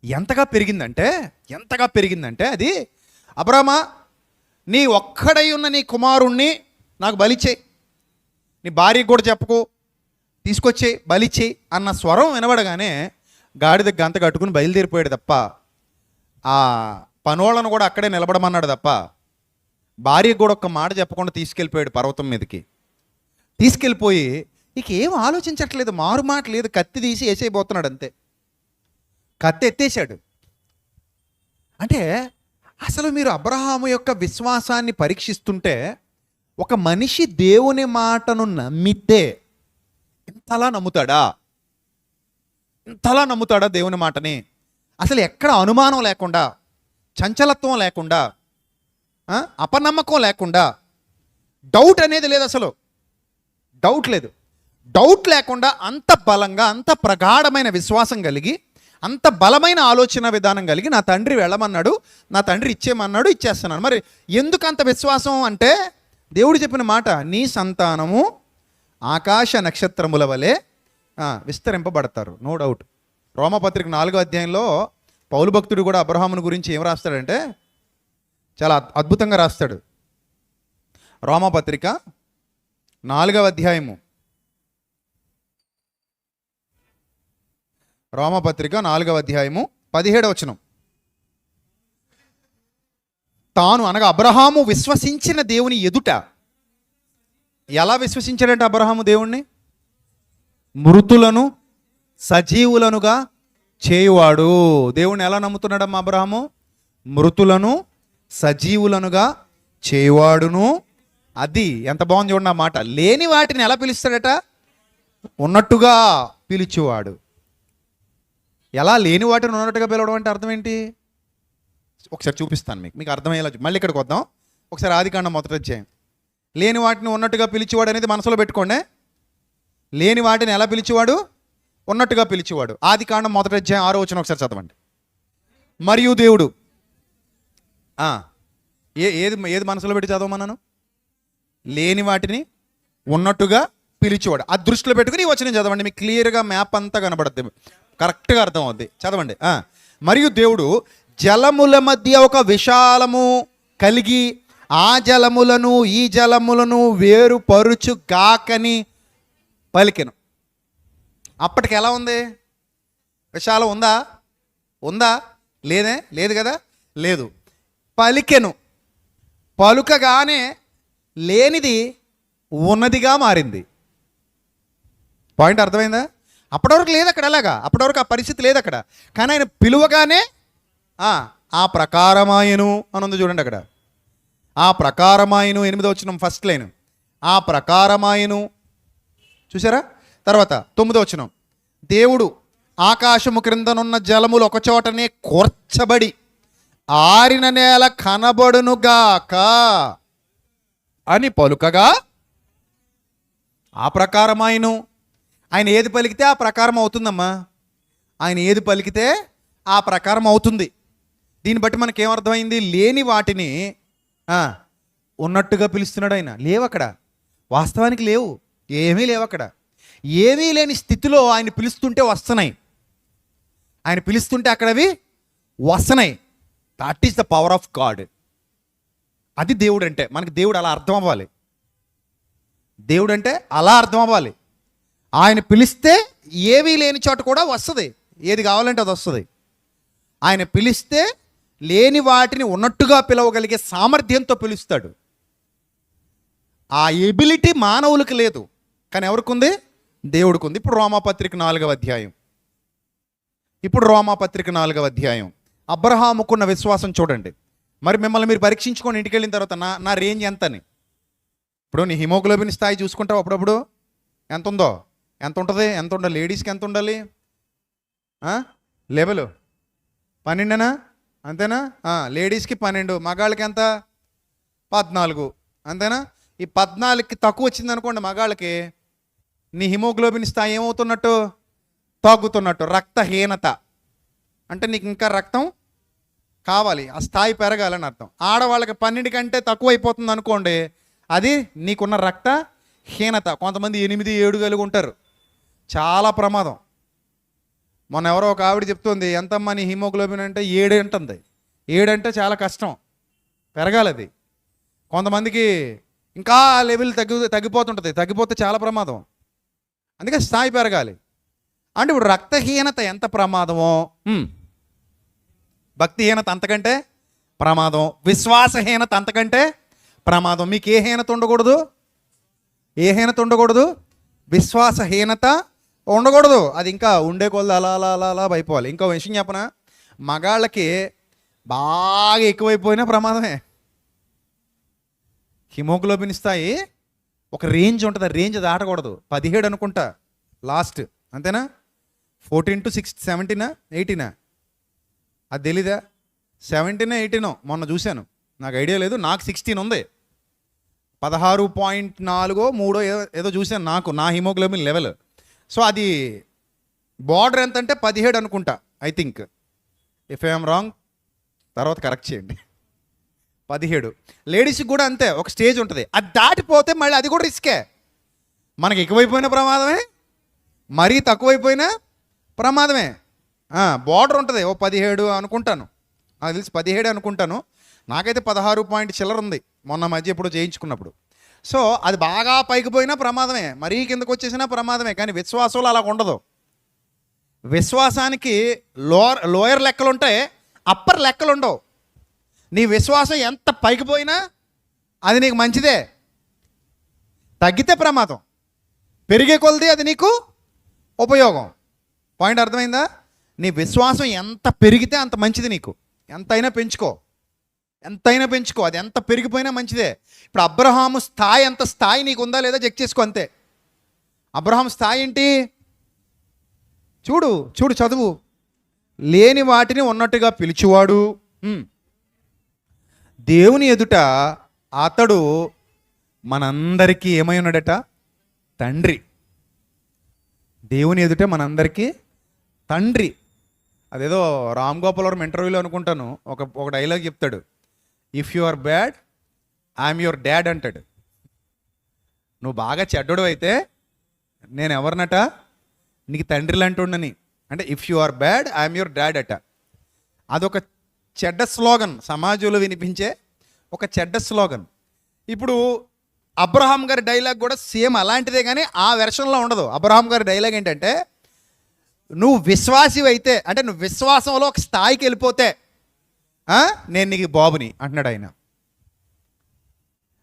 ఎంతగా పెరిగిందంటే అది, అబ్రహమా, నీ ఒక్కడై ఉన్న నీ కుమారుణ్ణి నాకు బలిచేయి, నీ భార్యకు కూడా చెప్పకు, తీసుకొచ్చేయి, బలిచేయి అన్న స్వరం వినబడగానే గాడిద గంత కట్టుకుని బయలుదేరిపోయాడు తప్ప, ఆ పనోళ్ళను కూడా అక్కడే నిలబడమన్నాడు తప్ప భార్యకు కూడా ఒక్క మాట చెప్పకుండా తీసుకెళ్ళిపోయాడు పర్వతం మీదకి. తీసుకెళ్ళిపోయి ఇక ఏం ఆలోచించట్లేదు, మారు మాట లేదు, కత్తి తీసి వేసేయబోతున్నాడు అంతే. కత్తి ఎత్తేసాడు. అంటే అసలు మీరు అబ్రహాము యొక్క విశ్వాసాన్ని పరీక్షిస్తుంటే, ఒక మనిషి దేవుని మాటను నమ్మితే ఇంతలా నమ్ముతాడా దేవుని మాటని? అసలు ఎక్కడ అనుమానం లేకుండా, చంచలత్వం లేకుండా, అపనమ్మకం లేకుండా, డౌట్ అనేది లేదు. అసలు డౌట్ లేకుండా అంత బలంగా, అంత ప్రగాఢమైన విశ్వాసం కలిగి, అంత బలమైన ఆలోచన విధానం కలిగి, నా తండ్రి వెళ్ళమన్నాడు, నా తండ్రి ఇచ్చేయమన్నాడు, ఇచ్చేస్తున్నాను. మరి ఎందుకు అంత విశ్వాసం అంటే, దేవుడు చెప్పిన మాట, నీ సంతానము ఆకాశ నక్షత్రముల వలె విస్తరింపబడతారు, నో డౌట్. రోమపత్రిక 4వ అధ్యాయంలో పౌలు భక్తుడు కూడా అబ్రహామును గురించి ఏం రాస్తాడంటే చాలా అద్భుతంగా రాస్తాడు. రోమపత్రిక 4వ అధ్యాయము, రోమపత్రిక 4వ అధ్యాయము 17వ వచనం. తాను అనగా అబ్రహాము విశ్వసించిన దేవుని ఎదుట, ఎలా విశ్వసించాడంటే అబ్రహాము దేవుణ్ణి? మృతులను సజీవులనుగా చేయువాడు. దేవుణ్ణి ఎలా నమ్ముతున్నాడమ్మా అబ్రహాము? మృతులను సజీవులనుగా చేయువాడును. అది ఎంత బాగుంది చూడండి ఆ మాట. లేని వాటిని ఎలా పిలుస్తాడట? ఉన్నట్టుగా పిలిచేవాడు. ఎలా లేని వాటిని ఉన్నట్టుగా పిలవడం అంటే అర్థం ఏంటి? ఒకసారి చూపిస్తాను మీకు అర్థమయ్యేలా. మళ్ళీ ఇక్కడికి వద్దాం. ఒకసారి ఆదికాండం 1వ అధ్యాయం. లేని వాటిని ఉన్నట్టుగా పిలిచేవాడు అనేది మనసులో పెట్టుకోండి. లేని వాటిని ఎలా పిలిచేవాడు? ఉన్నట్టుగా పిలిచేవాడు. ఆదికాండం 1వ అధ్యాయం 6వ వచనం ఒకసారి చదవండి. మరియు దేవుడు ఏది మనసులో పెట్టి చదవమన్నాను? లేని వాటిని ఉన్నట్టుగా పిలిచేవాడు. ఆ దృష్టిలో పెట్టుకుని ఈ వచనం చదవండి, మీకు క్లియర్గా మ్యాప్ అంతా కనబడుతుంది, కరెక్ట్గా అర్థం అవుద్ది. చదవండి. మరియు దేవుడు జలముల మధ్య ఒక విశాలము కలిగి ఆ జలములను ఈ జలములను వేరుపరుచు గాకని పలికెను. అప్పటికి ఎలా ఉంది? విశాలం ఉందా? ఉందా? లేదు కదా, లేదు. పలికెను, పలుకగానే లేనిది ఉన్నదిగా మారింది. పాయింట్ అర్థమైందా? అప్పటి వరకు లేదు అక్కడ, అలాగా అప్పటి వరకు ఆ పరిస్థితి లేదు అక్కడ. కానీ ఆయన పిలువగానే ఆ ప్రకారమాయను అని ఉంది చూడండి అక్కడ. ఆ ప్రకారమాయను 8వ వచనం ఫస్ట్ లైన్. ఆ ప్రకారమాయను చూసారా? తర్వాత 9వ వచనం. దేవుడు ఆకాశము క్రిందనున్న జలములు ఒకచోటనే కూర్చబడి ఆరిన నేల కనబడునుగాక అని పలుకగా ఆ ప్రకారమాయను. ఆయన ఏది పలికితే ఆ ప్రకారం అవుతుందమ్మా. ఆయన ఏది పలికితే ఆ ప్రకారం అవుతుంది. దీన్ని బట్టి మనకేమర్థమైంది? లేని వాటిని ఉన్నట్టుగా పిలుస్తున్నాడు ఆయన. లేవు అక్కడ, వాస్తవానికి లేవు, ఏమీ లేవు అక్కడ. ఏమీ లేని స్థితిలో ఆయన పిలుస్తుంటే వస్తున్నాయి. ఆయన పిలుస్తుంటే అక్కడ అవి వస్తున్నాయి. That is the power of God. అది దేవుడు అంటే. మనకి దేవుడు అలా అర్థం అవ్వాలి. దేవుడు అంటే అలా అర్థం అవ్వాలి. ఆయన పిలిస్తే ఏమీ లేని చోట కూడా వస్తుంది, ఏది కావాలంటే అది వస్తుంది. ఆయన పిలిస్తే లేని వాటిని ఉన్నట్టుగా పిలవగలిగే సామర్థ్యంతో పిలుస్తాడు. ఆ ఎబిలిటీ మానవులకు లేదు, కానీ ఎవరికి ఉంది? దేవుడికి ఉంది. ఇప్పుడు రోమాపత్రిక 4వ అధ్యాయం. అబ్రహాముకున్న విశ్వాసం చూడండి. మరి మిమ్మల్ని మీరు పరీక్షించుకొని ఇంటికి వెళ్ళిన తర్వాత నా రేంజ్ ఎంత అని. ఇప్పుడు నీ హిమోగ్లోబిన్ స్థాయి చూసుకుంటావు అప్పుడప్పుడు. ఎంత ఉందో, ఎంత ఉంటుంది, ఎంత ఉండాలి? లేడీస్కి ఎంత ఉండాలి లెవెల్? 12 అంతేనా? లేడీస్కి 12, మగాళ్ళకి ఎంత? 14 అంతేనా? ఈ 14కి తక్కువ వచ్చింది అనుకోండి మగాళ్ళకి, నీ హిమోగ్లోబిన్ స్థాయి ఏమవుతున్నట్టు? తగ్గుతున్నట్టు. రక్తహీనత అంటే నీకు ఇంకా రక్తం కావాలి, ఆ స్థాయి పెరగాలని అర్థం. ఆడవాళ్ళకి 12 కంటే తక్కువ అయిపోతుంది అనుకోండి, అది నీకున్న రక్తహీనత. కొంతమంది 8, 7 కలిగి ఉంటారు, చాలా ప్రమాదం. మొన్న ఎవరో ఒక ఆవిడ చెప్తుంది, ఎంతమ్మా నీ హిమోగ్లోబిన్ అంటే 7 అంటుంది. 7 అంటే చాలా కష్టం, పెరగాలి అది. కొంతమందికి ఇంకా లెవెల్ తగ్గిపోతుంటుంది, తగ్గిపోతే చాలా ప్రమాదం. అందుకే స్థాయి పెరగాలి. అంటే ఇప్పుడు రక్తహీనత ఎంత ప్రమాదమో, భక్తిహీనత అంతకంటే ప్రమాదం, విశ్వాసహీనత అంతకంటే ప్రమాదం. మీకు ఏ హీనత ఉండకూడదు? విశ్వాసహీనత ఉండకూడదు. అది ఇంకా ఉండే కొలది అలా అలా అలా అలా అయిపోవాలి. ఇంకో విషయం చెప్పనా, మగాళ్ళకి బాగా ఎక్కువైపోయినా ప్రమాదమే. హిమోగ్లోబిన్ స్థాయి ఒక రేంజ్ ఉంటుంది, ఆ రేంజ్ దాటకూడదు. 17 అనుకుంటా లాస్ట్, అంతేనా? 14 to 16, 17, 18 అది తెలీదా? 17, 18 మొన్న చూశాను, నాకు ఐడియా లేదు. నాకు 16 ఉంది, 16.4 ఏదో చూశాను నాకు, నా హిమోగ్లోబిన్ లెవెల్. సో అది బార్డర్ ఎంత అంటే 17 అనుకుంటా, I think. If I'm wrong తర్వాత కరెక్ట్ చేయండి. 17. లేడీస్కి కూడా అంతే, ఒక స్టేజ్ ఉంటుంది, అది దాటిపోతే మళ్ళీ అది కూడా రిస్కే. మనకి ఎక్కువైపోయిన ప్రమాదమే, మరీ తక్కువైపోయినా ప్రమాదమే. బార్డర్ ఉంటుంది, ఓ 17 అనుకుంటాను, నాకు తెలిసి 17 అనుకుంటాను. నాకైతే 16 పాయింట్ చిల్లర ఉంది మొన్న మధ్య ఎప్పుడు చేయించుకున్నప్పుడు. సో అది బాగా పైకి పోయినా ప్రమాదమే, మరీ కిందకు వచ్చేసినా ప్రమాదమే. కానీ విశ్వాసంలో అలా ఉండదు. విశ్వాసానికి లోయర్ లెక్కలు ఉంటాయి, అప్పర్ లెక్కలు ఉండవు. నీ విశ్వాసం ఎంత పైకి పోయినా అది నీకు మంచిదే. తగ్గితే ప్రమాదం, పెరిగే కొలది అది నీకు ఉపయోగం. పాయింట్ అర్థమైందా? నీ విశ్వాసం ఎంత పెరిగితే అంత మంచిది నీకు. ఎంతైనా పెంచుకో, ఎంతైనా పెంచుకో, అది ఎంత పెరిగిపోయినా మంచిదే. ఇప్పుడు అబ్రహాము స్థాయి, అంత స్థాయి నీకు ఉందా లేదా చెక్ చేసుకో అంతే. అబ్రహాం స్థాయి ఏంటి? చూడు చదువు. లేని వాటిని ఉన్నట్టుగా పిలిచివాడు, దేవుని ఎదుట అతడు మనందరికీ ఏమై ఉన్నాడట? తండ్రి. దేవుని ఎదుట మనందరికీ తండ్రి. అదేదో రామ్ గోపాల్ వర్మ ఇంటర్వ్యూలో అనుకుంటాను ఒక డైలాగ్ చెప్తాడు, if you are bad I'm your dad అంటాడు. నువ్వు బాగా చెడ్డడు అయితే నేను ఎవరినట? నీకు తండ్రిలు అంటుండని. అంటే if you are bad I'm your dad అట. అదొక చెడ్డ స్లోగన్, సమాజంలో వినిపించే ఒక చెడ్డ స్లోగన్. ఇప్పుడు అబ్రహాం గారి డైలాగ్ కూడా సేమ్ అలాంటిదే, కానీ ఆ వెర్షన్లో ఉండదు. అబ్రహాం గారి డైలాగ్ ఏంటంటే, నువ్వు విశ్వాసి అయితే, అంటే నువ్వు విశ్వాసంలో ఒక స్థాయికి వెళ్ళిపోతే నేను నీకు బాబుని అంటున్నాడు ఆయన.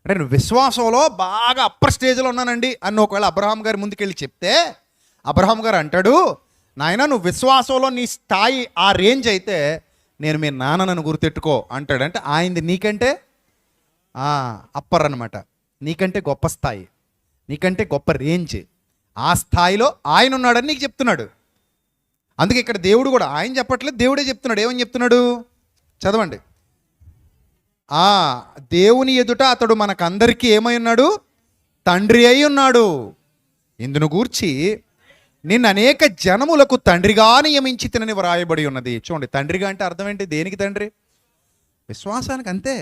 అంటే నువ్వు విశ్వాసంలో బాగా అప్పర్ స్టేజ్లో ఉన్నానండి అని ఒకవేళ అబ్రహాం గారి ముందుకెళ్ళి చెప్తే, అబ్రహాం గారు అంటాడు, నాయన నువ్వు విశ్వాసంలో నీ స్థాయి ఆ రేంజ్ అయితే నేను మీ నాన్న నన్ను గుర్తెట్టుకో అంటాడు. అంటే ఆయనది నీకంటే అప్పర్ అనమాట, నీకంటే గొప్ప స్థాయి, నీకంటే గొప్ప రేంజ్. ఆ స్థాయిలో ఆయన ఉన్నాడని నీకు చెప్తున్నాడు. అందుకే ఇక్కడ దేవుడు కూడా, ఆయన చెప్పట్లేదు, దేవుడే చెప్తున్నాడు. ఏమని చెప్తున్నాడు? చదవండి. దేవుని ఎదుట అతడు మనకందరికీ ఏమై ఉన్నాడు? తండ్రి అయి ఉన్నాడు. ఇందును గూర్చి నిన్ను అనేక జనములకు తండ్రిగా నియమించి తినని వ్రాయబడి ఉన్నది. చూడండి, తండ్రిగా అంటే అర్థం ఏంటి? దేనికి తండ్రి? విశ్వాసానికి. అంతే.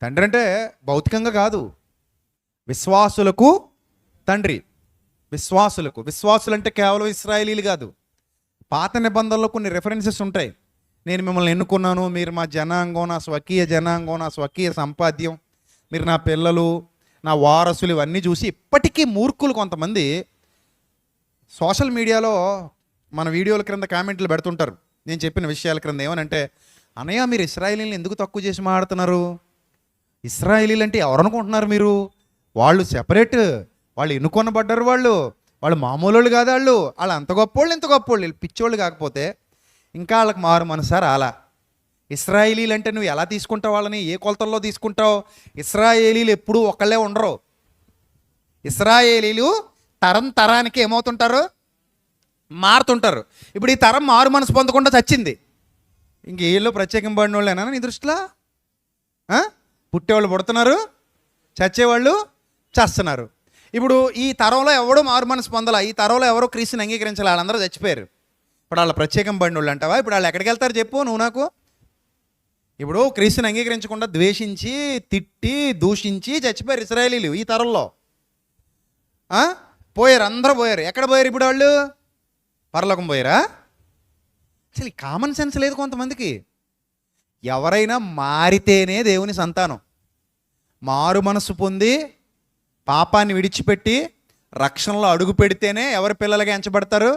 తండ్రి అంటే భౌతికంగా కాదు, విశ్వాసులకు తండ్రి. విశ్వాసులు అంటే కేవలం ఇశ్రాయేలీలు కాదు. పాత నిబంధనలో కొన్ని రెఫరెన్సెస్ ఉంటాయి. నేను మిమ్మల్ని ఎన్నుకున్నాను, మీరు మా జనాంగం, నా స్వకీయ జనాంగం, నా స్వకీయ సంపాద్యం, మీరు నా పిల్లలు, నా వారసులు, ఇవన్నీ చూసి ఇప్పటికీ మూర్ఖులు కొంతమంది సోషల్ మీడియాలో మన వీడియోల క్రింద కామెంట్లు పెడుతుంటారు. నేను చెప్పిన విషయాల క్రింద ఏమనంటే, అన్నయ్య మీరు ఇశ్రాయేలీలను ఎందుకు తక్కువ చేసి మాట్లాడుతున్నారు? ఇశ్రాయేలీలు అంటే ఎవరు అనుకుంటున్నారు మీరు? వాళ్ళు సెపరేట్, వాళ్ళు ఎన్నుకొనబడ్డారు, వాళ్ళు మామూలు కాదు. వాళ్ళు అంత గొప్పోళ్ళు ఇంత గొప్పోళ్ళు, వీళ్ళు పిచ్చోళ్ళు కాకపోతే ఇంకా వాళ్ళకి మారు మనసారి అలా. ఇశ్రాయేలీలు అంటే నువ్వు ఎలా తీసుకుంటావు? వాళ్ళని ఏ కొలతల్లో తీసుకుంటావు? ఇశ్రాయేలీలు ఎప్పుడూ ఒకళ్ళే ఉండరు. ఇశ్రాయేలీలు తరానికి ఏమవుతుంటారు? మారుతుంటారు. ఇప్పుడు ఈ తరం మారు మనసు పొందకుండా చచ్చింది. ఇంక వీళ్ళు ప్రత్యేకింపబడిన వాళ్ళేనా నీ దృష్టిలో? పుట్టేవాళ్ళు పుడుతున్నారు, చచ్చేవాళ్ళు చస్తున్నారు. ఇప్పుడు ఈ తరంలో ఎవడో మారు మనసు పొందాల, ఈ తరంలో ఎవరో క్రీస్తుని అంగీకరించాలి, వాళ్ళందరూ చచ్చిపోయారు. ఇప్పుడు వాళ్ళ ప్రత్యేకింపబడిన వాళ్ళు అంటావా? ఇప్పుడు వాళ్ళు ఎక్కడికి వెళ్తారు చెప్పు నువ్వు నాకు? ఇప్పుడు క్రీస్తుని అంగీకరించకుండా ద్వేషించి, తిట్టి, దూషించి చచ్చిపోయారు ఇశ్రాయేలీలు ఈ తరంలో. పోయారు, అందరూ పోయారు. ఎక్కడ పోయారు ఇప్పుడు వాళ్ళు? పరలోకం పోయారా? అసలు కామన్ సెన్స్ లేదు కొంతమందికి. ఎవరైనా మారితేనే దేవుని సంతానం. మారు మనసు పొంది పాపాన్ని విడిచిపెట్టి రక్షణలో అడుగు పెడితేనే ఎవరి పిల్లలుగా ఎంచబడతారు?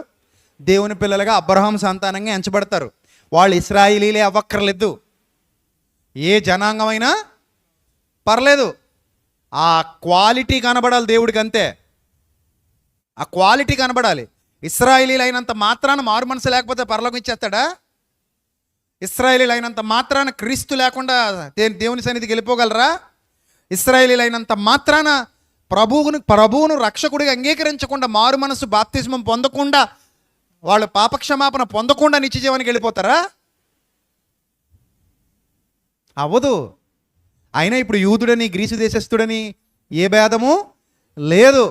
దేవుని పిల్లలుగా, అబ్రహాం సంతానంగా ఎంచబడతారు. వాళ్ళు ఇశ్రాయేలీలే అవ్వక్కర్లేదు, ఏ జనాంగమైనా పర్లేదు. ఆ క్వాలిటీ కనబడాలి దేవుడికి, అంతే. ఆ క్వాలిటీ కనబడాలి. ఇశ్రాయేలీలు అయినంత మాత్రాన మారు మనసు లేకపోతే పరలోకం ఇచ్చేస్తాడా? ఇశ్రాయేలీలు అయినంత మాత్రాన క్రీస్తు లేకుండా దేవుని సన్నిధికి వెళ్ళిపోగలరా? ఇశ్రాయేలీలు అయినంత మాత్రాన ప్రభువును రక్షకుడిగా అంగీకరించకుండా, మారు మనసు బాప్తిస్మం పొందకుండా, వాళ్ళు పాపక్షమాపణ పొందకుండా నిత్యజీవానికి వెళ్ళిపోతారా? అవ్వదు. అయినా ఇప్పుడు యూదుడని, గ్రీసు దేశస్థుడని ఏ భేదము లేదు.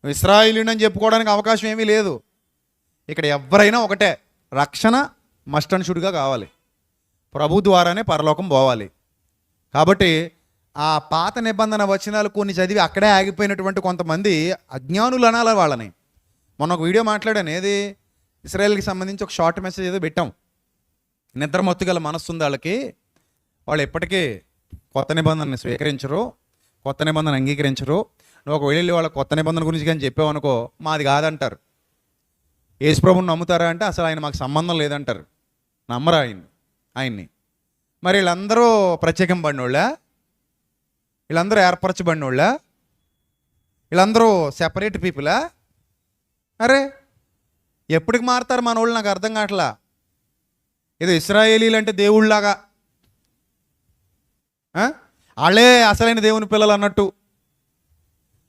ఇశ్రాయేలీయుడని చెప్పుకోవడానికి అవకాశం ఏమీ లేదు. ఇక్కడ ఎవరైనా ఒకటే, రక్షణ మస్ట్ అండ్ షుడ్గా కావాలి, ప్రభు ద్వారానే పరలోకం పోవాలి. కాబట్టి ఆ పాత నిబంధన వచనాలు కొన్ని చదివి అక్కడే ఆగిపోయినటువంటి కొంతమంది అజ్ఞానులు అనాలి వాళ్ళని. మొన్న ఒక వీడియో మాట్లాడాను, ఏది ఇశ్రాయేల్కి సంబంధించి ఒక షార్ట్ మెసేజ్ ఏదో పెట్టాం. నిద్ర మత్తుగల మనస్సు ఉంది వాళ్ళకి, వాళ్ళు ఎప్పటికీ కొత్త నిబంధనని స్వీకరించరు, కొత్త నిబంధన అంగీకరించరు. నువ్వు ఒక వెళ్ళి వాళ్ళ కొత్త నిబంధన గురించి కానీ చెప్పావు అనుకో, మాది కాదంటారు. యేసుప్రభుని నమ్ముతారా అంటే అసలు ఆయన మాకు సంబంధం లేదంటారు, నమ్మరా ఆయన్ని. మరి వీళ్ళందరూ ప్రత్యేకింపబడినోళ్ళ, వీళ్ళందరూ ఏర్పరచబడినోళ్ళ, వీళ్ళందరూ సెపరేట్ పీపులా? అరే ఎప్పటికి మారుతారు మన వాళ్ళు? నాకు అర్థం కావట్లా. ఏదో ఇశ్రాయేలీలు అంటే దేవుళ్ళలాగా, వాళ్ళే అసలైన దేవుని పిల్లలు అన్నట్టు,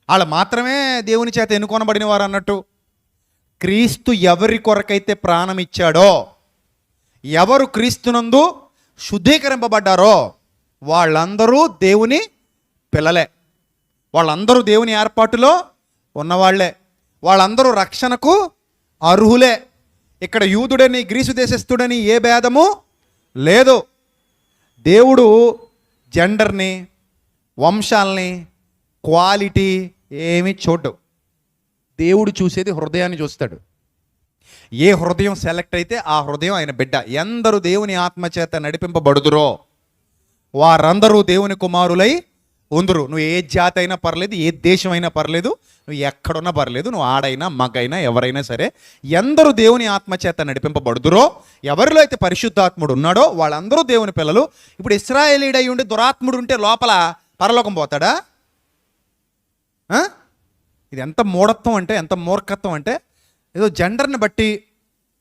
వాళ్ళు మాత్రమే దేవుని చేత ఎన్నుకొనబడిన వారు అన్నట్టు. క్రీస్తు ఎవరి కొరకైతే ప్రాణం ఇచ్చాడో, ఎవరు క్రీస్తునందు శుద్ధీకరింపబడ్డారో వాళ్ళందరూ దేవుని పిల్లలే, వాళ్ళందరూ దేవుని ఏర్పాటులో ఉన్నవాళ్లే, వాళ్ళందరూ రక్షణకు అర్హులే. ఇక్కడ యూదుడని గ్రీసు దేశస్థుడని ఏ భేదము లేదు. దేవుడు జెండర్ని, వంశాలని, క్వాలిటీ ఏమీ చూడ్డు. దేవుడు చూసేది హృదయాన్ని చూస్తాడు. ఏ హృదయం సెలెక్ట్ అయితే ఆ హృదయం ఆయన బిడ్డ. ఎందరూ దేవుని ఆత్మచేత నడిపింపబడుదురో వారందరూ దేవుని కుమారులై ఉందురు. నువ్వు ఏ జాతి అయినా పర్లేదు, ఏ దేశం అయినా పర్లేదు, నువ్వు ఎక్కడున్నా పర్లేదు, నువ్వు ఆడైనా మగైనా ఎవరైనా సరే, ఎందరూ దేవుని ఆత్మచేత నడిపింపబడుదురో, ఎవరిలో అయితే పరిశుద్ధాత్ముడు ఉన్నాడో వాళ్ళందరూ దేవుని పిల్లలు. ఇప్పుడు ఇశ్రాయేలీడై ఉండి దురాత్ముడు ఉంటే లోపల పరలోకం పోతాడా? ఇది ఎంత మూఢత్వం అంటే, ఎంత మూర్ఖత్వం అంటే, ఏదో జెండర్ని బట్టి,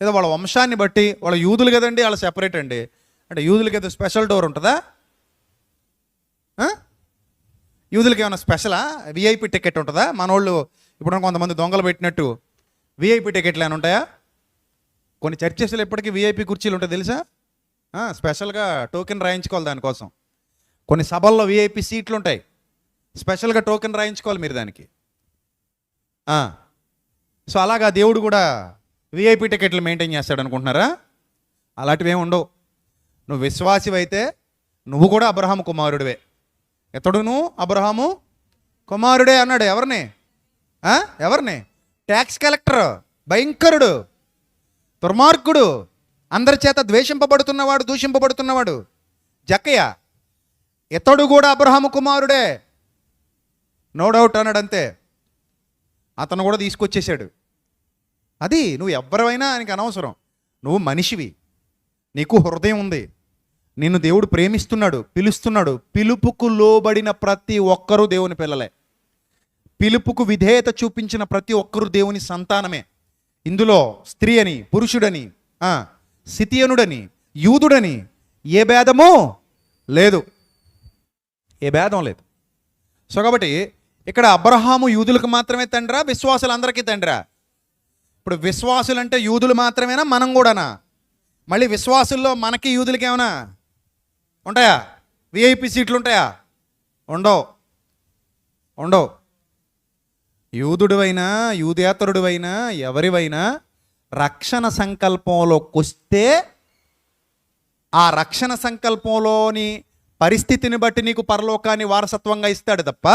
ఏదో వాళ్ళ వంశాన్ని బట్టి, వాళ్ళ యూదులు కదండి, వాళ్ళ సెపరేట్ అండి అంటే యూదులకి ఏదో స్పెషల్ డోర్ ఉంటుందా? యూదులకి ఏమైనా స్పెషలా? విఐపి టికెట్ ఉంటుందా? మన వాళ్ళు ఇప్పుడు కొంతమంది దొంగలు పెట్టినట్టు విఐపి టికెట్లు ఏమైనా ఉంటాయా? కొన్ని చర్చెస్లో ఎప్పటికీ విఐపి కుర్చీలు ఉంటాయి తెలుసా? స్పెషల్గా టోకెన్ రాయించుకోవాలి దానికోసం. కొన్ని సభల్లో విఐపి సీట్లు ఉంటాయి, స్పెషల్గా టోకెన్ రాయించుకోవాలి మీరు దానికి. సో అలాగా దేవుడు కూడా విఐపి టికెట్లు మెయింటైన్ చేస్తాడు అనుకుంటున్నారా? అలాంటివి ఏమి ఉండవు. నువ్వు విశ్వాసివైతే నువ్వు కూడా అబ్రహాము కుమారుడివే. ఎతడును అబ్రహాము కుమారుడే అన్నాడు. ఎవరిని? ట్యాక్స్ కలెక్టర్, భయంకరుడు, దుర్మార్గుడు, అందరి చేత ద్వేషింపబడుతున్నవాడు, దూషింపబడుతున్నవాడు జక్కయ్య. ఇతడు కూడా అబ్రహాము కుమారుడే, నో డౌట్ అన్నాడు. అంతే, అతను కూడా తీసుకొచ్చేసాడు. అది నువ్వు ఎవరైనా ఆయనకి అనవసరం. నువ్వు మనిషివి, నీకు హృదయం ఉంది, నిన్ను దేవుడు ప్రేమిస్తున్నాడు, పిలుస్తున్నాడు. పిలుపుకు లోబడిన ప్రతి ఒక్కరూ దేవుని పిల్లలే. పిలుపుకు విధేయత చూపించిన ప్రతి ఒక్కరూ దేవుని సంతానమే. ఇందులో స్త్రీ అని, పురుషుడని, సితియనుడని, యూదుడని ఏ భేదము లేదు, ఏ భేదం లేదు. సో కాబట్టి ఇక్కడ అబ్రహాము యూదులకు మాత్రమే తండ్రా, విశ్వాసులందరికీ తండ్రా? ఇప్పుడు విశ్వాసులంటే యూదులు మాత్రమేనా, మనం కూడానా? మళ్ళీ విశ్వాసుల్లో మనకి యూదులకి ఏమైనా ఉంటాయా? విఐపి సీట్లు ఉంటాయా? ఉండవు. యూదుడివైనా, యూదేతరుడివైనా, ఎవరివైనా రక్షణ సంకల్పంలోకి వస్తే ఆ రక్షణ సంకల్పంలోని పరిస్థితిని బట్టి నీకు పరలోకాన్ని వారసత్వంగా ఇస్తాడు తప్ప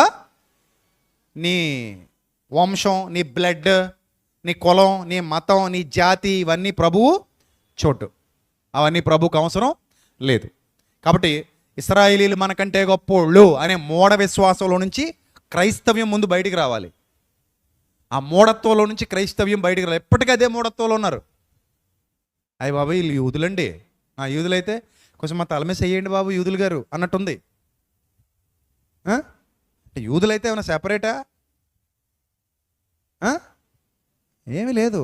నీ వంశం, నీ బ్లడ్, నీ కులం, నీ మతం, నీ జాతి ఇవన్నీ ప్రభువు చోటు. అవన్నీ ప్రభువుకు అవసరం లేదు. కాబట్టి ఇశ్రాయేలీలు మనకంటే గొప్పోళ్ళు అనే మూఢ విశ్వాసంలో నుంచి క్రైస్తవ్యం ముందు బయటికి రావాలి. ఆ మూఢత్వంలో నుంచి క్రైస్తవ్యం బయటికి రావాలి. ఎప్పటికీ అదే మూఢత్వంలో ఉన్నారు. అయ్యి బాబు వీళ్ళు యూదులండి, యూదులైతే కొంచెం మా తలమే చెయ్యండి బాబు యూదులు గారు అన్నట్టుంది. యూదులైతే ఏమైనా సెపరేటా? ఏమీ లేదు.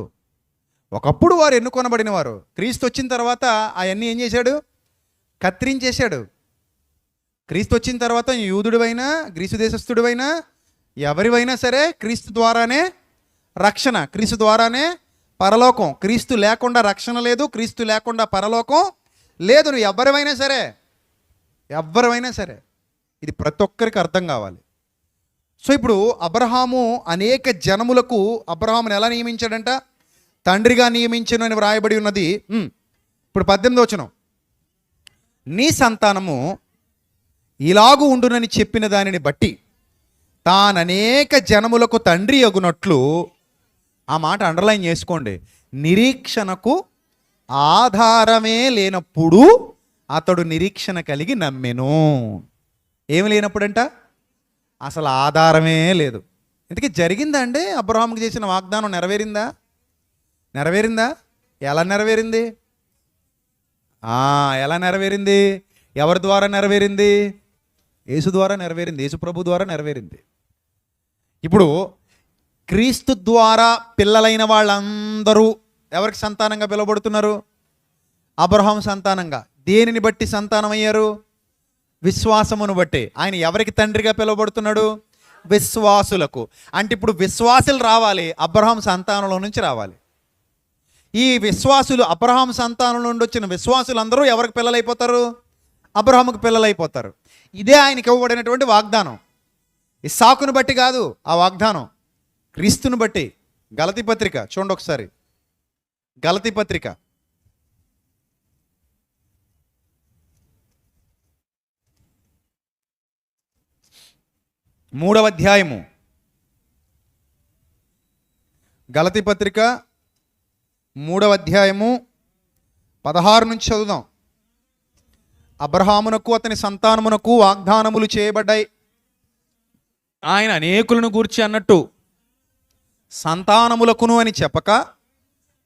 ఒకప్పుడు వారు ఎన్నుకొనబడిన వారు. క్రీస్తు వచ్చిన తర్వాత అవన్నీ ఏం చేశాడు? కత్తిరించేశాడు. క్రీస్తు వచ్చిన తర్వాత యూదుడివైనా, గ్రీసు దేశస్థుడివైనా, ఎవరివైనా సరే క్రీస్తు ద్వారానే రక్షణ, క్రీస్తు ద్వారానే పరలోకం. క్రీస్తు లేకుండా రక్షణ లేదు, క్రీస్తు లేకుండా పరలోకం లేదు. నువ్వు ఎవరివైనా సరే ఇది ప్రతి ఒక్కరికి అర్థం కావాలి. సో ఇప్పుడు అబ్రహాము అనేక జనములకు అబ్రహాముని ఎలా నియమించాడంట? తండ్రిగా నియమించను అని వ్రాయబడి ఉన్నది. ఇప్పుడు 18వ వచనం, నీ సంతానము ఇలాగు ఉండునని చెప్పిన దానిని బట్టి తాననేక జనములకు తండ్రి అగునట్లు ఆ మాట అండర్లైన్ చేసుకోండి. నిరీక్షణకు ఆధారమే లేనప్పుడు అతడు నిరీక్షణ కలిగి నమ్మెను. ఏమి లేనప్పుడంట? అసలు ఆధారమే లేదు. ఇంతకీ జరిగిందా అండి? అబ్రహాముకి చేసిన వాగ్దానం నెరవేరిందా? నెరవేరిందా? ఎలా నెరవేరింది? ఎలా నెరవేరింది? ఎవరి ద్వారా నెరవేరింది? యేసు ద్వారా నెరవేరింది. యేసు ప్రభు ద్వారా నెరవేరింది. ఇప్పుడు క్రీస్తు ద్వారా పిల్లలైన వాళ్ళందరూ ఎవరికి సంతానంగా పిలువబడుతున్నారు? అబ్రహాము సంతానంగా. దేనిని బట్టి సంతానం అయ్యారు? విశ్వాసమును బట్టి. ఆయన ఎవరికి తండ్రిగా పిలువబడుతున్నాడు? విశ్వాసులకు. అంటే ఇప్పుడు విశ్వాసులు రావాలి, అబ్రహాం సంతానంలో నుంచి రావాలి. ఈ విశ్వాసులు, అబ్రహాం సంతానం నుండి వచ్చిన విశ్వాసులందరూ ఎవరికి పిల్లలైపోతారు? అబ్రహాముకు పిల్లలైపోతారు. ఇదే ఆయనకి ఇవ్వబడినటువంటి వాగ్దానం. ఇస్సాకును బట్టి కాదు ఆ వాగ్దానం, క్రీస్తుని బట్టి. గలతీ పత్రిక చూడండి ఒకసారి. గలతీ పత్రిక 3వ అధ్యాయము. గలతీ పత్రిక 3వ అధ్యాయము 16 నుంచి చదువుదాం. అబ్రహామునకు అతని సంతానమునకు వాగ్దానములు చేయబడ్డాయి. ఆయన అనేకులను గూర్చి అన్నట్టు సంతానములకును అని చెప్పక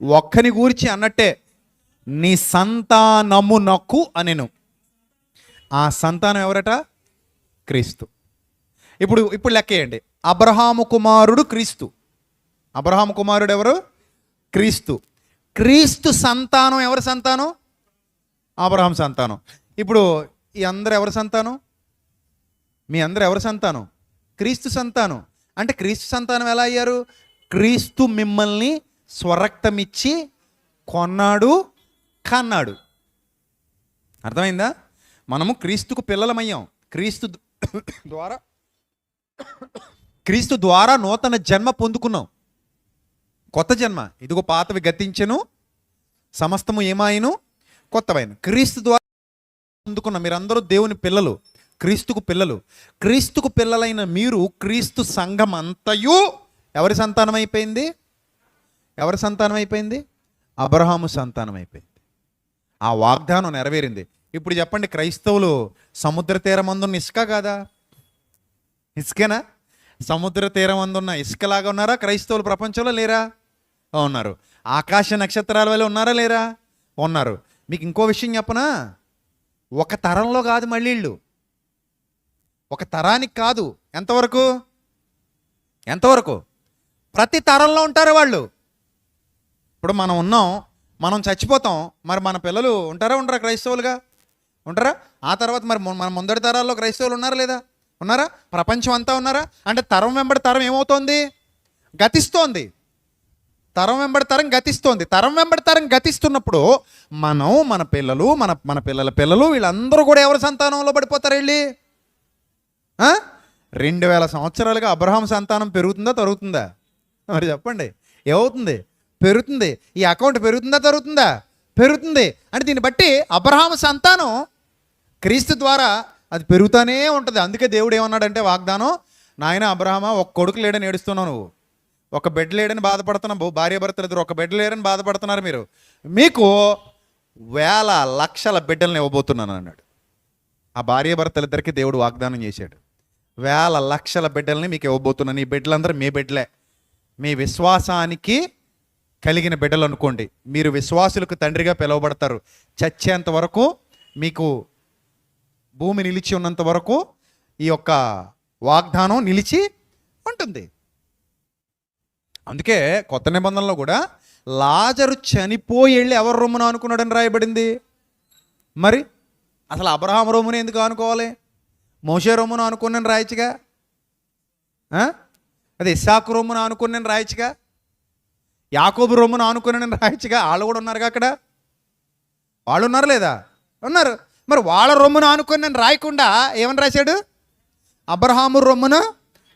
ఒక్కని గూర్చి అన్నట్టే నీ సంతానమునకు అనెను. ఆ సంతానం ఎవరట? క్రీస్తు. ఇప్పుడు లెక్కేయండి. అబ్రహాము కుమారుడు క్రీస్తు. అబ్రహాము కుమారుడు ఎవరు? క్రీస్తు. క్రీస్తు సంతానం ఎవరి సంతానం? అబ్రహాం సంతానం. ఇప్పుడు ఈ అందరూ ఎవరి సంతానం? మీ అందరూ ఎవరి సంతానం? క్రీస్తు సంతానం. అంటే క్రీస్తు సంతానం ఎలా అయ్యారు? క్రీస్తు మిమ్మల్ని స్వరక్తమిచ్చి కొన్నాడు, కన్నాడు. అర్థమైందా? మనము క్రీస్తుకు పిల్లలమయ్యాం. క్రీస్తు ద్వారా నూతన జన్మ పొందుకున్నాం, కొత్త జన్మ. ఇదిగో పాతవి గతించెను, సమస్తము ఏమాయను కొత్తవైన. క్రీస్తు ద్వారా పొందుకున్నాం. మీరందరూ దేవుని పిల్లలు, క్రీస్తుకు పిల్లలు. క్రీస్తుకు పిల్లలైన మీరు క్రీస్తు సంఘం అంతయు ఎవరి సంతానం అయిపోయింది? ఎవరి సంతానం అయిపోయింది? అబ్రహాము సంతానం అయిపోయింది. ఆ వాగ్దానం నెరవేరింది. ఇప్పుడు చెప్పండి, క్రైస్తవులు సముద్ర తీరం అందున్న ఇసుక కాదా? ఇసుకేనా? సముద్ర తీరం అందున్న ఇసుకలాగా ఉన్నారా క్రైస్తవులు? ప్రపంచంలో లేరా? ఉన్నారు. ఆకాశ నక్షత్రాల వల్ల ఉన్నారా లేరా? ఉన్నారు. మీకు ఇంకో విషయం చెప్పనా? ఒక తరంలో కాదు మళ్ళీ వీళ్ళు, ఒక తరానికి కాదు. ఎంతవరకు? ఎంతవరకు? ప్రతి తరంలో ఉంటారు వాళ్ళు. ఇప్పుడు మనం ఉన్నాం, మనం చచ్చిపోతాం, మరి మన పిల్లలు ఉంటారా ఉండరా? క్రైస్తవులుగా ఉంటారా? ఆ తర్వాత మరి మన ముందటి తరాల్లో క్రైస్తవులు ఉన్నారా లేదా? ఉన్నారా? ప్రపంచం అంతా ఉన్నారా? అంటే తరం వెంబడి తరం ఏమవుతోంది? గతిస్తోంది. తరం వెంబడి తరం గతిస్తోంది. తరం వెంబడి తరం గతిస్తున్నప్పుడు మనం, మన పిల్లలు, మన పిల్లల పిల్లలు, వీళ్ళందరూ కూడా ఎవరి సంతానంలో పడిపోతారు వెళ్ళి? 2000 సంవత్సరాలుగా అబ్రహాం సంతానం పెరుగుతుందా తరుగుతుందా? మరి చెప్పండి, ఏమవుతుంది? పెరుగుతుంది. ఈ అకౌంట్ పెరుగుతుందా తరుగుతుందా? పెరుగుతుంది. అంటే దీన్ని బట్టి అబ్రహాం సంతానం క్రీస్తు ద్వారా అది పెరుగుతూనే ఉంటుంది. అందుకే దేవుడు ఏమన్నాడంటే వాగ్దానం, నాయన అబ్రహామా, ఒక కొడుకు లేడని ఏడుస్తున్నావు నువ్వు, ఒక బిడ్డ లేడని బాధపడుతున్నావు, భార్య భర్తలు ఇద్దరు ఒక బిడ్డ లేరని బాధపడుతున్నారు మీరు, మీకు 1000 లక్షల బిడ్డలను ఇవ్వబోతున్నాను అన్నాడు. ఆ భార్య భర్తలిద్దరికి దేవుడు వాగ్దానం చేశాడు, 1000 లక్షల బిడ్డల్ని మీకు ఇవ్వబోతున్నాను. ఈ బిడ్డలందరూ మీ బిడ్డలే, మీ విశ్వాసానికి కలిగిన బిడ్డలు అనుకోండి. మీరు విశ్వాసులకు తండ్రిగా పిలువబడతారు. చచ్చేంత వరకు, మీకు భూమి నిలిచి ఉన్నంత వరకు ఈ యొక్క వాగ్దానం నిలిచి ఉంటుంది. అందుకే కొత్త నిబంధనలో కూడా లాజరు చనిపోయి వెళ్ళి ఎవరి రొమ్మున అనుకున్నాడని రాయబడింది. మరి అసలు అబ్రహాం రొమ్మున ఎందుకు అనుకోవాలి? మోషే రొమ్మున అనుకున్నాను రాయచ్చుగా. అదే ఇస్సాకు రొమ్మున అనుకున్నాను రాయచ్చుగా. యాకోబు రొమ్మున అనుకున్నాను రాయచ్చుగా. వాళ్ళు కూడా ఉన్నారుగా అక్కడ. వాళ్ళు ఉన్నారు లేదా? ఉన్నారు. మరి వాళ్ళ రొమ్మున ఆనుకొని నేను రాయకుండా ఏమని రాశాడు? అబ్రహాము రొమ్మున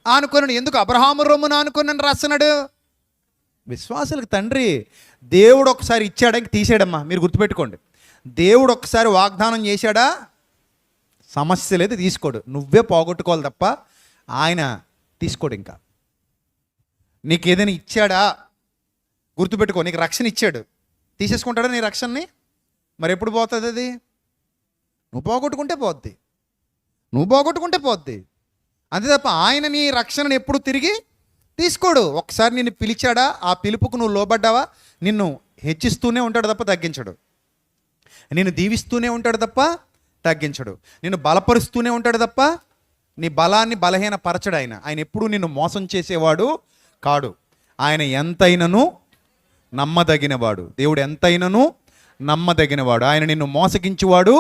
ఆనుకొని. ఎందుకు అబ్రహాము రొమ్మున ఆనుకొని నేను రాస్తున్నాడు? విశ్వాసులకు తండ్రి. దేవుడు ఒకసారి ఇచ్చాడా, ఇంక తీసాడమ్మా. మీరు గుర్తుపెట్టుకోండి, దేవుడు ఒకసారి వాగ్దానం చేశాడా, సమస్య లేదు, తీసుకోడు. నువ్వే పోగొట్టుకోవాలి తప్ప ఆయన తీసుకోడు. ఇంకా నీకు ఏదైనా ఇచ్చాడా, గుర్తుపెట్టుకో, నీకు రక్షణ ఇచ్చాడు, తీసేసుకుంటాడా నీ రక్షణని? మరి ఎప్పుడు పోతుంది అది? నువ్వు పోగొట్టుకుంటే పోద్ది, నువ్వు పోగొట్టుకుంటే పోద్ది. అంతే తప్ప ఆయన నీ రక్షణను ఎప్పుడు తిరిగి తీసుకోడు. ఒకసారి నిన్ను పిలిచాడా, ఆ పిలుపుకు నువ్వు లోబడ్డావా, నిన్ను హెచ్చిస్తూనే ఉంటాడు తప్ప తగ్గించడు. నిన్ను దీవిస్తూనే ఉంటాడు తప్ప తగ్గించడు. నిన్ను బలపరుస్తూనే ఉంటాడు తప్ప నీ బలాన్ని బలహీనపరచడు. ఆయన ఎప్పుడూ నిన్ను మోసం చేసేవాడు కాడు. ఆయన ఎంతైనను నమ్మదగినవాడు. దేవుడు ఎంతైనను నమ్మదగినవాడు. ఆయన నిన్ను మోసగించువాడు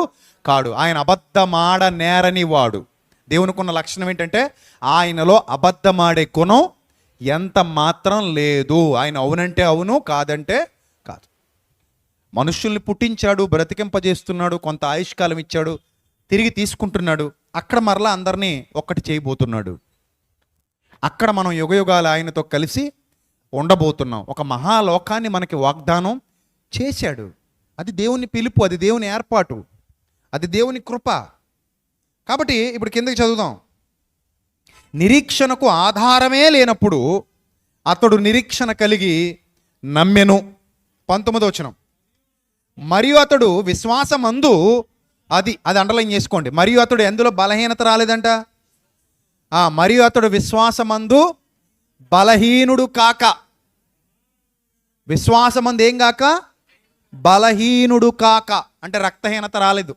కాడు. ఆయన అబద్ధమాడ నేరని వాడు. దేవునికున్న లక్షణం ఏంటంటే ఆయనలో అబద్ధమాడే గుణం ఎంత మాత్రం లేదు. ఆయన అవునంటే అవును, కాదంటే కాదు. మనుషుల్ని పుట్టించాడు, బ్రతికింపజేస్తున్నాడు, కొంత ఆయుష్కాలం ఇచ్చాడు, తిరిగి తీసుకుంటున్నాడు. అక్కడ మరలా అందరినీ ఒక్కటి చేయబోతున్నాడు. అక్కడ మనం యుగయుగాలు ఆయనతో కలిసి ఉండబోతున్నాం. ఒక మహాలోకాన్ని మనకి వాగ్దానం చేశాడు. అది దేవుని పిలుపు, అది దేవుని ఏర్పాటు, అది దేవుని కృప. కాబట్టి ఇప్పుడు కిందకి చదువుదాం. నిరీక్షణకు ఆధారమే లేనప్పుడు అతడు నిరీక్షణ కలిగి నమ్మెను. 19వ వచనం. మరియు అతడు విశ్వాసమందు, అది అండర్లైన్ చేసుకోండి. మరియు అతడు ఎందులో బలహీనత రాలేదంట? మరియు అతడు విశ్వాసమందు బలహీనుడు కాక. విశ్వాసమందు ఏం కాక? బలహీనుడు కాక. అంటే రక్తహీనత రాలేదు,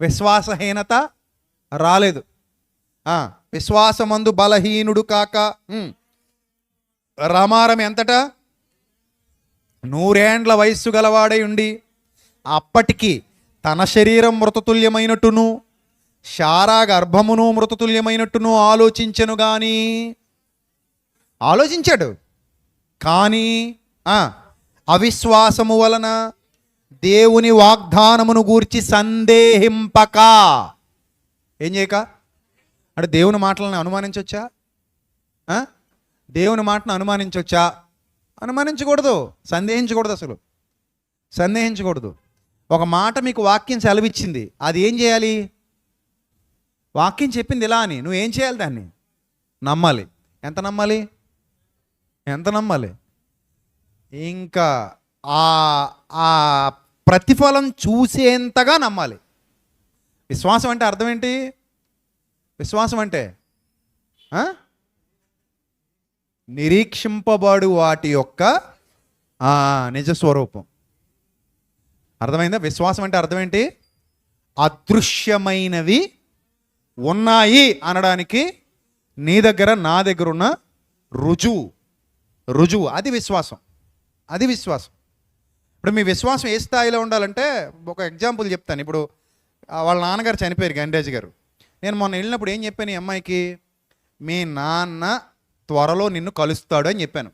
విశ్వాసహీనత రాలేదు. విశ్వాసమందు బలహీనుడు కాక. రమారం ఎంతట? 100 ఏండ్ల వయస్సు గలవాడై ఉండి అప్పటికి తన శరీరం మృతతుల్యమైనట్టును శారా గర్భమును మృతతుల్యమైనట్టును ఆలోచించెను గాని, ఆలోచించాడు కానీ అవిశ్వాసము వలన దేవుని వాగ్దానమును గూర్చి సందేహింపక. ఏం చేయక? అంటే దేవుని మాటలను అనుమానించవచ్చా? దేవుని మాటను అనుమానించవచ్చా? అనుమానించకూడదు, సందేహించకూడదు, అసలు సందేహించకూడదు. ఒక మాట మీకు వాక్యం సెలవిచ్చింది, అది ఏం చేయాలి? వాక్యం చెప్పింది ఇలా అని నువ్వేం చేయాలి? దాన్ని నమ్మాలి. ఎంత నమ్మాలి? ఎంత నమ్మాలి? ఇంకా ఆ ప్రతిఫలం చూసేంతగా నమ్మాలి. విశ్వాసం అంటే అర్థం ఏంటి? విశ్వాసం అంటే నిరీక్షింపబడు వాటి యొక్క నిజస్వరూపం. అర్థమైందా? విశ్వాసం అంటే అర్థం ఏంటి? అదృశ్యమైనవి ఉన్నాయి అనడానికి నీ దగ్గర, నా దగ్గర ఉన్న రుజువు. అది విశ్వాసం, అది విశ్వాసం. ఇప్పుడు మీ విశ్వాసం ఏ స్థాయిలో ఉండాలంటే ఒక ఎగ్జాంపుల్ చెప్తాను. ఇప్పుడు వాళ్ళ నాన్నగారు చనిపోయారు, గండేజ్ గారు. నేను మొన్న వెళ్ళినప్పుడు ఏం చెప్పాను ఈ అమ్మాయికి? మీ నాన్న త్వరలో నిన్ను కలుస్తాడు అని చెప్పాను.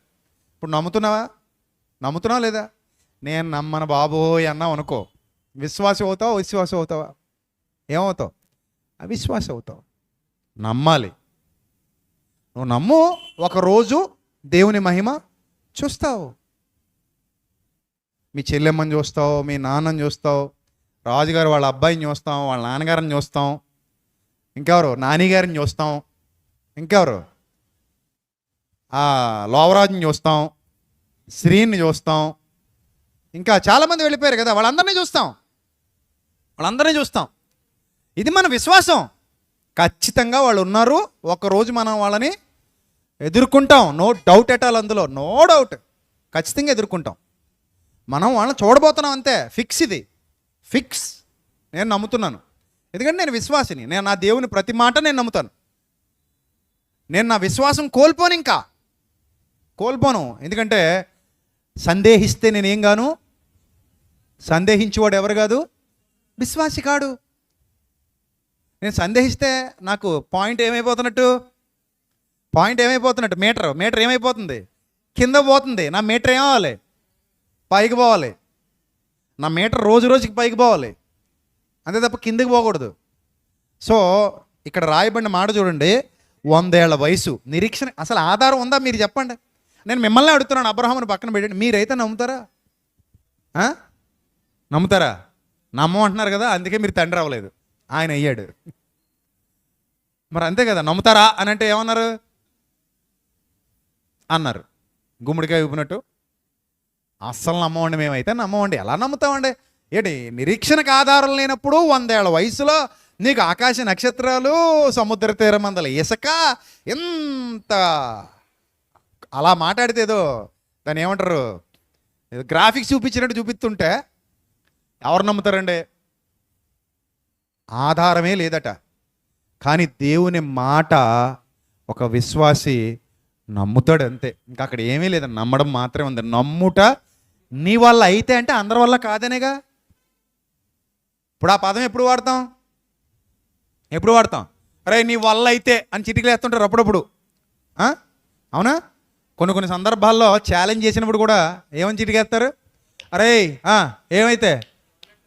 ఇప్పుడు నమ్ముతున్నావా లేదా? నేను నమ్మను బాబోయ్ అన్నావు అనుకో, విశ్వాసం అవుతావా? విశ్వాసం అవుతావా? ఏమవుతావు? అవిశ్వాసం అవుతావు. నమ్మాలి. నువ్వు నమ్ము, ఒకరోజు దేవుని మహిమ చూస్తావు. మీ చెల్లెమ్మని చూస్తావు, మీ నాన్నని చూస్తావు, రాజుగారు వాళ్ళ అబ్బాయిని చూస్తాం, వాళ్ళ నాన్నగారిని చూస్తాం, ఇంకెవరు నానిగారిని చూస్తాం, ఇంకెవరు లోవరాజుని చూస్తాం, శ్రీని చూస్తాం, ఇంకా చాలామంది వెళ్ళిపోయారు కదా, వాళ్ళందరినీ చూస్తాం. ఇది మన విశ్వాసం. ఖచ్చితంగా వాళ్ళు ఉన్నారు, ఒకరోజు మనం వాళ్ళని ఎదుర్కొంటాం. నో డౌట్ ఎట్ ఆల్, అందులో నో డౌట్. ఖచ్చితంగా ఎదుర్కొంటాం. మనం వాళ్ళని చూడబోతున్నాం అంతే. ఫిక్స్, ఇది ఫిక్స్. నేను నమ్ముతున్నాను, ఎందుకంటే నేను విశ్వాసిని. నేను నా దేవుని ప్రతి మాట నేను నమ్ముతాను. నేను నా విశ్వాసం కోల్పోను. ఎందుకంటే సందేహిస్తే నేనేం గాను? సందేహించేవాడు ఎవరు కాదు? విశ్వాసి కాడు. నేను సందేహిస్తే నాకు పాయింట్ ఏమైపోతున్నట్టు? మీటర్ ఏమైపోతుంది? కింద పోతుంది. నా మీటర్ ఏమవ్వాలి? పైకి పోవాలి. నా మీటర్ రోజుకి పైకి పోవాలి, అంతే తప్ప కిందకి పోకూడదు. సో ఇక్కడ రాయబడిన మాట చూడండి, 100 ఏళ్ల వయసు, నిరీక్షణ. అసలు ఆధారం ఉందా? మీరు చెప్పండి. నేను మిమ్మల్ని అడుగుతున్నాను, అబ్రహాముని పక్కన పెట్టండి. మీరైతే నమ్ముతారా? నమ్మమంటున్నారు కదా, అందుకే మీరు తండ్రి అవ్వలేదు, ఆయన అయ్యాడు. మరి అంతే కదా, నమ్ముతారా అని అంటే ఏమన్నారు? అన్నారు గుమ్మడికాయ ఊపినట్టు అస్సలు నమ్మవండి. మేమైతే నమ్మవండి. ఎలా నమ్ముతామండి? ఏంటి, నిరీక్షణకు ఆధారం లేనప్పుడు 100 ఏళ్ల వయసులో నీకు ఆకాశ నక్షత్రాలు, సముద్ర తీరమందల ఇసుక, ఎంత అలా మాట్లాడితే ఏదో దాన్ని ఏమంటారు, ఏదో గ్రాఫిక్స్ చూపించినట్టు చూపిస్తుంటే ఎవరు నమ్ముతారండి? ఆధారమే లేదట. కానీ దేవుని మాట ఒక విశ్వాసి నమ్ముతాడు అంతే. ఇంకా అక్కడ ఏమీ లేదు, నమ్మడం మాత్రమే ఉంది. నమ్ముట నీ వల్ల అయితే అంటే అందరి వల్ల కాదనేగా. ఇప్పుడు ఆ పదం ఎప్పుడు వాడతాం? ఎప్పుడు వాడతాం? అరే నీ వల్ల అయితే అని చిటికలు వేస్తుంటారు అప్పుడప్పుడు. అవునా? కొన్ని సందర్భాల్లో ఛాలెంజ్ చేసినప్పుడు కూడా ఏమని చిటికేస్తారు? అరే ఏమైతే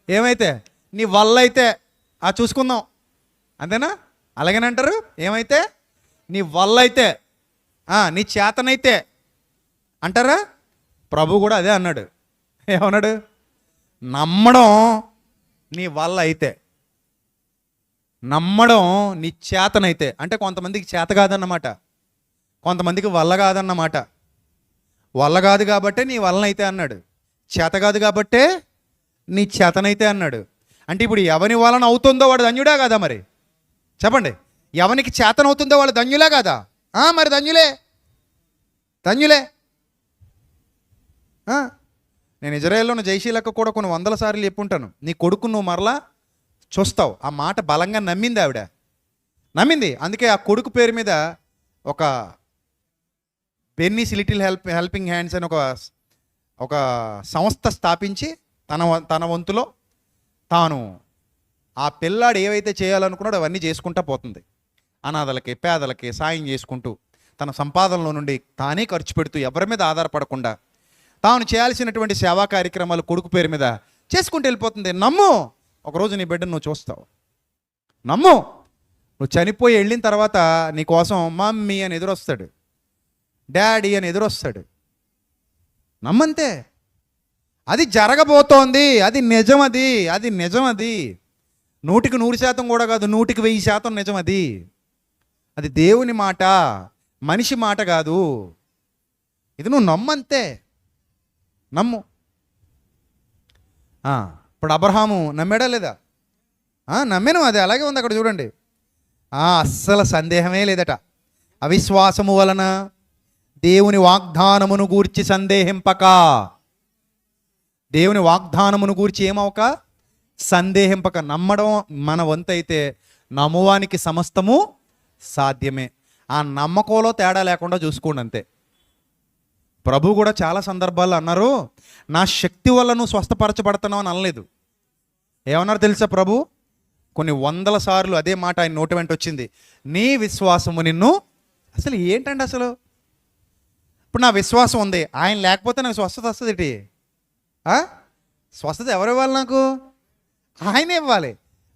ఏమైతే నీ వల్ల అయితే చూసుకుందాం, అంతేనా? అలాగేనంటారు. ఏమైతే నీ వల్ల అయితే, నీ చేతనైతే అంటారా? ప్రభు కూడా అదే అన్నాడు. ఏమన్నాడు? నమ్మడం నీ వల్ల అయితే, నమ్మడం నీ చేతనైతే. అంటే కొంతమందికి చేత కాదన్నమాట, కొంతమందికి వల్ల కాదన్నమాట. వల్ల కాదు కాబట్టే నీ వల్లనైతే అన్నాడు, చేత కాదు కాబట్టే నీ చేతనైతే అన్నాడు. అంటే ఇప్పుడు ఎవని వలన అవుతుందో వాడు ధన్యుడా కాదా? మరి చెప్పండి, ఎవనికి చేతనవుతుందో వాడు ధన్యులే కాదా? మరి ధన్యులే, ధన్యులే. నేను ఇజ్రాయేల్లో ఉన్న జయశీలక్క కూడా కొన్ని 100 సార్లు చెప్పుంటాను, నీ కొడుకు నువ్వు మరలా చూస్తావు. ఆ మాట బలంగా నమ్మింది ఆవిడ, నమ్మింది. అందుకే ఆ కొడుకు పేరు మీద ఒక బెన్నీస్ లిటిల్ హెల్పింగ్ హ్యాండ్స్ అని ఒక సంస్థ స్థాపించి తన వంతులో తాను ఆ పిల్లాడు ఏవైతే చేయాలనుకున్నాడో అవన్నీ చేసుకుంటా పోతుంది. అనాథలకి, పేదలకి సాయం చేసుకుంటూ తన సంపాదనలో నుండి తానే ఖర్చు పెడుతూ ఎవరి మీద ఆధారపడకుండా తాను చేయాల్సినటువంటి సేవా కార్యక్రమాలు కొడుకు పేరు మీద చేసుకుంటూ వెళ్ళిపోతుంది. నమ్ము, ఒకరోజు నీ బిడ్డను నువ్వు చూస్తావు. నమ్ము, నువ్వు చనిపోయి వెళ్ళిన తర్వాత నీ కోసం మమ్మీ అని ఎదురొస్తాడు, డాడీ అని ఎదురొస్తాడు. నమ్మంతే. అది జరగబోతోంది, అది నిజం, అది నిజం. అది 100కి 100% కూడా కాదు, 100కి 1000% నిజం. అది దేవుని మాట, మనిషి మాట కాదు. ఇది నువ్వు నమ్మంతే, నమ్ము. ఇప్పుడు అబ్రహాము నమ్మాడా లేదా? నమ్మాను, అది అలాగే ఉంది అక్కడ చూడండి. అస్సలు సందేహమే లేదట. అవిశ్వాసము వలన దేవుని వాగ్దానమును గూర్చి సందేహింపక, దేవుని వాగ్దానమును గూర్చి ఏమవక, సందేహింపక. నమ్మడం మన వంతైతే నమ్మువానికి సమస్తము సాధ్యమే. ఆ నమ్మకంలో తేడా లేకుండా చూసుకోండి అంతే. ప్రభు కూడా చాలా సందర్భాల్లో అన్నారు, నా శక్తి వల్ల నువ్వు స్వస్థపరచబడుతున్నావు అని అనలేదు. ఏమన్నారు తెలుసా? ప్రభు కొన్ని 100 సార్లు అదే మాట ఆయన నోటి వెంట వచ్చింది, నీ విశ్వాసము నిన్ను. అసలు ఏంటండి అసలు? ఇప్పుడు నా విశ్వాసం ఉంది, ఆయన లేకపోతే నాకు స్వస్థత వస్తుంది ఏంటి? స్వస్థత ఎవరు ఇవ్వాలి? నాకు ఆయనే ఇవ్వాలి.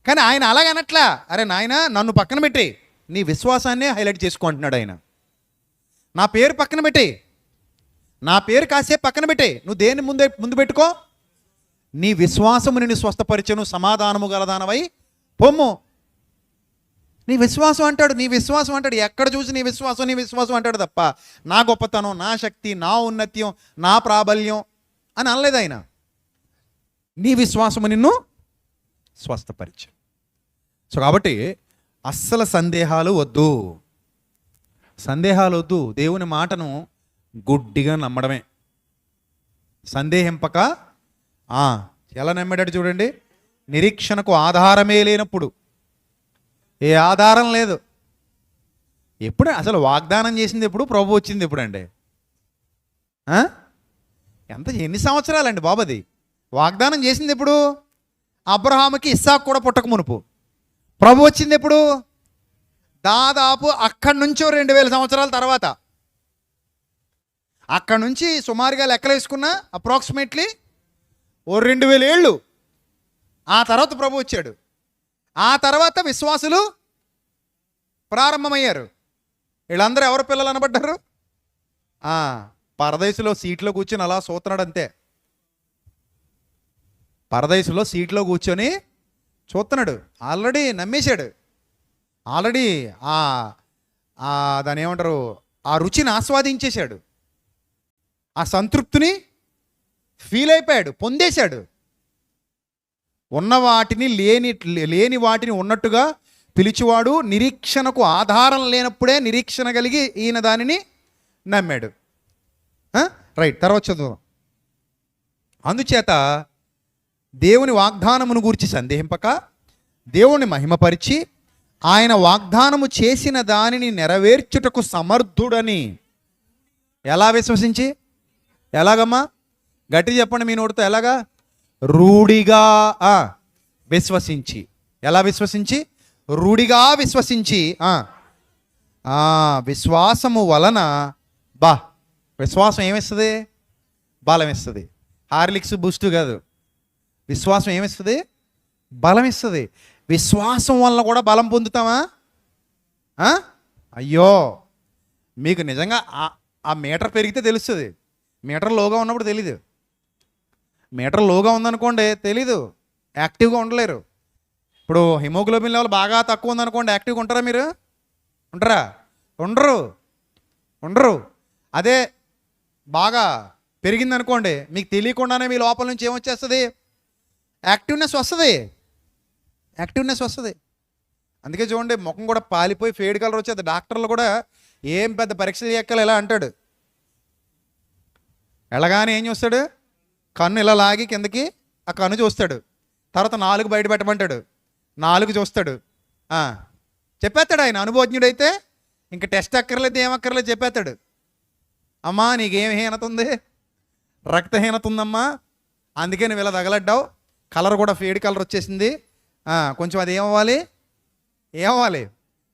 కానీ ఆయన అలాగనట్లా, అరే నాయన నన్ను పక్కన పెట్టి నీ విశ్వాసాన్నే హైలైట్ చేసుకుంటున్నాడు ఆయన. నా పేరు పక్కన పెట్టి, నా పేరు కాసేపు పక్కన పెట్టి, నువ్వు దేని ముందు పెట్టుకో, నీ విశ్వాసము నిన్ను స్వస్థపరిచెను, సమాధానము గలదానవై పొమ్ము. నీ విశ్వాసం అంటాడు, నీ విశ్వాసం అంటాడు. ఎక్కడ చూసి నీ విశ్వాసం అంటాడు తప్ప నా గొప్పతనం, నా శక్తి, నా ఉన్నత్యం, నా ప్రాబల్యం అని అనలేదు ఆయన. నీ విశ్వాసము నిన్ను స్వస్థపరిచు. సో కాబట్టి అస్సలు సందేహాలు వద్దు, సందేహాలు వద్దు. దేవుని మాటను గుడ్డిగా నమ్మడమే, సందేహింపక. ఎలా నమ్మాడు చూడండి, నిరీక్షణకు ఆధారమే లేనప్పుడు. ఏ ఆధారం లేదు. ఎప్పుడు అసలు వాగ్దానం చేసింది ఎప్పుడు? ప్రభు వచ్చింది ఎప్పుడండి? ఎన్ని సంవత్సరాలండి బాబు? అది వాగ్దానం చేసింది ఎప్పుడు? అబ్రహాముకి ఇస్సాకు కూడా పుట్టక మునుపు. ప్రభు వచ్చింది ఎప్పుడు? దాదాపు అక్కడి నుంచో 2000 సంవత్సరాల తర్వాత. అక్కడి నుంచి సుమారుగా లెక్కలు వేసుకున్న అప్రాక్సిమేట్లీ 2000 ఏళ్ళు ఆ తర్వాత ప్రభు వచ్చాడు. ఆ తర్వాత విశ్వాసులు ప్రారంభమయ్యారు. వీళ్ళందరూ ఎవరు పిల్లలు అనబడ్డారు? పరదేశులో సీట్లో కూర్చొని అలా చూస్తున్నాడు అంతే. పరదేశులో సీట్లో కూర్చొని చూస్తున్నాడు. ఆల్రెడీ నమ్మేశాడు. ఆల్రెడీ దాని ఏమంటారు, ఆ రుచిని ఆస్వాదించేశాడు, ఆ సంతృప్తిని ఫీల్ అయిపోయాడు, పొందేశాడు. ఉన్న వాటిని లేని వాటిని ఉన్నట్టుగా పిలిచివాడు, నిరీక్షణకు ఆధారం లేనప్పుడే నిరీక్షణ కలిగి ఈయన దానిని నమ్మాడు. రైట్, తర్వాత చదువు. అందుచేత దేవుని వాగ్దానమును గూర్చి సందేహింపక దేవుని మహిమపరిచి ఆయన వాగ్దానము చేసిన దానిని నెరవేర్చుటకు సమర్థుడని ఎలా విశ్వసించి, ఎలాగమ్మా గట్టి చెప్పండి మీ నోటితో, ఎలాగా? రూఢిగా విశ్వసించి. ఎలా విశ్వసించి? రూఢిగా విశ్వసించి. విశ్వాసము వలన విశ్వాసం ఏమిస్తుంది? బలం ఇస్తుంది. హార్లిక్స్ బూస్ట్ కాదు, విశ్వాసం ఏమిస్తుంది? బలం ఇస్తుంది. విశ్వాసం వలన కూడా బలం పొందుతామా? అయ్యో, మీకు నిజంగా ఆ మీటర్ పెరిగితే తెలుస్తుంది. మీటర్ లోగా ఉన్నప్పుడు తెలీదు. మీటర్ లోగా ఉందనుకోండి తెలీదు, యాక్టివ్గా ఉండలేరు. ఇప్పుడు హిమోగ్లోబిన్ లెవెల్ బాగా తక్కువ ఉందనుకోండి, యాక్టివ్గా ఉంటారా మీరు? ఉంటారా? ఉండరు. అదే బాగా పెరిగిందనుకోండి, మీకు తెలియకుండానే మీ లోపల నుంచి ఏమొచ్చేస్తుంది? యాక్టివ్నెస్ వస్తుంది. అందుకే చూడండి, ముఖం కూడా పాలిపోయి ఫేడ్ కలర్ వచ్చేది. డాక్టర్లు కూడా ఏం పెద్ద పరీక్షలు ఎక్కలు ఇలా అంటాడు. ఎలాగానే ఏం చూస్తాడు? కన్ను ఇలా లాగి కిందకి ఆ కన్ను చూస్తాడు. తర్వాత 4 బయట పెట్టమంటాడు, 4 చూస్తాడు. చెప్పేస్తాడు ఆయన. అనుభవజ్ఞుడైతే ఇంక టెస్ట్ అక్కర్లేదు, ఏమక్కర్లేదు, చెప్పేస్తాడు. అమ్మా నీకేం హీనత ఉంది? రక్తహీనత ఉందమ్మా, అందుకే నువ్వు ఇలా తగలడ్డావు, కలర్ కూడా ఫేడ్ కలర్ వచ్చేసింది, కొంచెం అది ఏమవ్వాలి?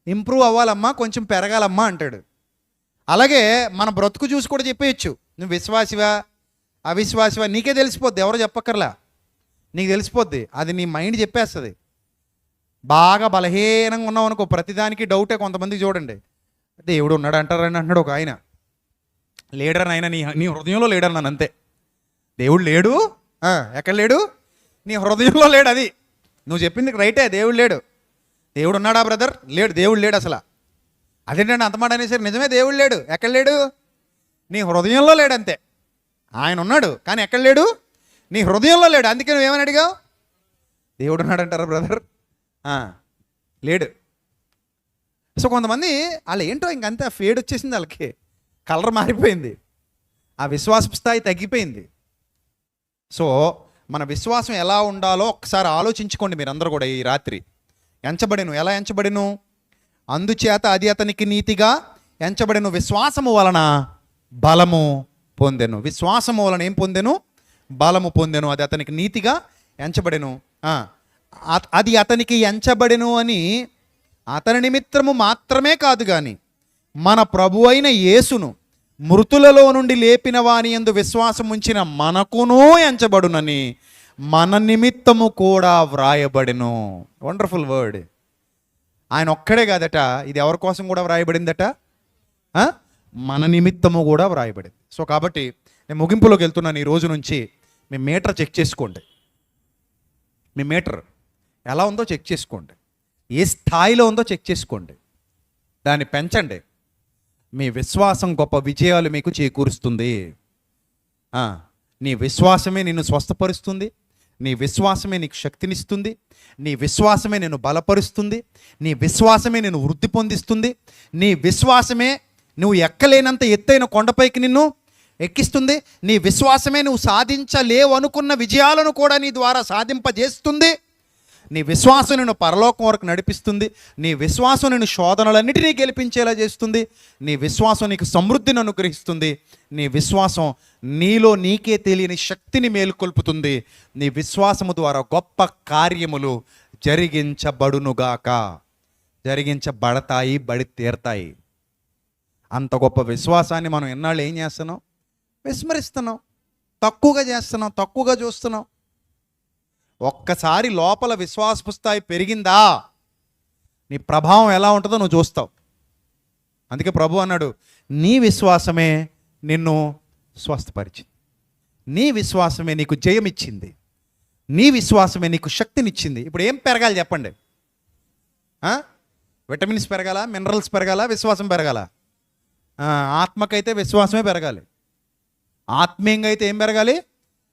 ఇంప్రూవ్ అవ్వాలమ్మా, కొంచెం పెరగాలమ్మా అంటాడు. అలాగే మన బ్రతుకు చూసి కూడా చెప్పేయచ్చు. నువ్వు విశ్వాసివా అవిశ్వాసివా నీకే తెలిసిపోద్ది, ఎవరో చెప్పక్కర్లా, నీకు తెలిసిపోద్ది. అది నీ మైండ్ చెప్పేస్తుంది. బాగా బలహీనంగా ఉన్నావు అనుకో, ప్రతిదానికి డౌటే. కొంతమందికి చూడండి, దేవుడు ఉన్నాడు అంటారని అంటున్నాడు ఒక ఆయన. లీడర్ ఆయన, నీ హృదయంలో లీడర్ నన్ను, అంతే. దేవుడు లేడు, ఎక్కడ లేడు? నీ హృదయంలో లేడు. అది నువ్వు చెప్పింది రైటే, దేవుడు లేడు. దేవుడు ఉన్నాడా బ్రదర్? లేడు, దేవుడు లేడు అసలు. అదేంటంటే అంత మాట అనేసరి నిజమే, దేవుడు లేడు. ఎక్కడ లేడు? నీ హృదయంలో లేడు, అంతే. ఆయన ఉన్నాడు కానీ ఎక్కడ లేడు? నీ హృదయంలో లేడు. అందుకే నువ్వేమని అడిగావు? దేవుడు ఉన్నాడంటారా బ్రదర్? లేడు. సో కొంతమంది వాళ్ళు ఏంటో ఇంకంతే, ఫేడ్ వచ్చేసింది, వాళ్ళకి కలర్ మారిపోయింది, ఆ విశ్వాస స్థాయి తగ్గిపోయింది. సో మన విశ్వాసం ఎలా ఉండాలో ఒక్కసారి ఆలోచించుకోండి మీరందరూ కూడా ఈ రాత్రి. ఎలా ఎంచబడిను? అందుచేత అది అతనికి నీతిగా ఎంచబడిను, విశ్వాసము వలన బలము పొందెను. విశ్వాసము వలన ఏం పొందెను? బలము పొందెను. అది అతనికి నీతిగా ఎంచబడెను. అది అతనికి ఎంచబడెను అని అతని నిమిత్తము మాత్రమే కాదు కానీ మన ప్రభు అయిన యేసును మృతులలో నుండి లేపిన వాని యందు విశ్వాసం ఉంచిన మనకునూ ఎంచబడునని మన నిమిత్తము కూడా వ్రాయబడెను. Wonderful word. ఆయన ఒక్కడే కాదట, ఇది ఎవరి కోసం కూడా వ్రాయబడిందట? మన నిమిత్తము కూడా వ్రాయబడింది. సో కాబట్టి నేను ముగింపులోకి వెళ్తున్నాను. ఈ రోజు నుంచి మీ మీటర్ చెక్ చేసుకోండి. మీ మీటర్ ఎలా ఉందో చెక్ చేసుకోండి, ఏ స్థాయిలో ఉందో చెక్ చేసుకోండి, దాన్ని పెంచండి. మీ విశ్వాసం గొప్ప విజయాలు మీకు చేకూరుస్తుంది. నీ విశ్వాసమే నిన్ను స్వస్థపరుస్తుంది, నీ విశ్వాసమే నీకు శక్తినిస్తుంది, నీ విశ్వాసమే నిన్ను బలపరుస్తుంది, నీ విశ్వాసమే నిన్ను వృద్ధి పొందిస్తుంది, నీ విశ్వాసమే నువ్వు ఎక్కలేనంత ఎత్తైన కొండపైకి నిన్ను ఎక్కిస్తుంది, నీ విశ్వాసమే నువ్వు సాధించలేవు అనుకున్న విజయాలను కూడా నీ ద్వారా సాధింపజేస్తుంది, నీ విశ్వాసం నిన్ను పరలోకం వరకు నడిపిస్తుంది, నీ విశ్వాసం నిన్ను శోధనలన్నిటినీ గెలిపించేలా చేస్తుంది, నీ విశ్వాసం నీకు సమృద్ధిని అనుగ్రహిస్తుంది, నీ విశ్వాసం నీలో నీకే తెలియని శక్తిని మేలుకొల్పుతుంది, నీ విశ్వాసము ద్వారా గొప్ప కార్యములు జరిగించబడతాయి, బడి తీరతాయి. అంత గొప్ప విశ్వాసాన్ని మనం ఎన్నాళ్ళు ఏం చేస్తున్నాం? విస్మరిస్తున్నాం, తక్కువగా చేస్తున్నాం, తక్కువగా చూస్తున్నాం. ఒక్కసారి లోపల విశ్వాసపు స్థాయి పెరిగిందా నీ ప్రభావం ఎలా ఉంటుందో నువ్వు చూస్తావు. అందుకే ప్రభు అన్నాడు, నీ విశ్వాసమే నిన్ను స్వస్థపరిచింది, నీ విశ్వాసమే నీకు జయమిచ్చింది, నీ విశ్వాసమే నీకు శక్తినిచ్చింది. ఇప్పుడు ఏం పెరగాలి చెప్పండి? విటమిన్స్ పెరగాల, మినరల్స్ పెరగాల, విశ్వాసం పెరగాల? ఆత్మకైతే విశ్వాసమే పెరగాలి. ఆత్మీయంగా అయితే ఏం పెరగాలి?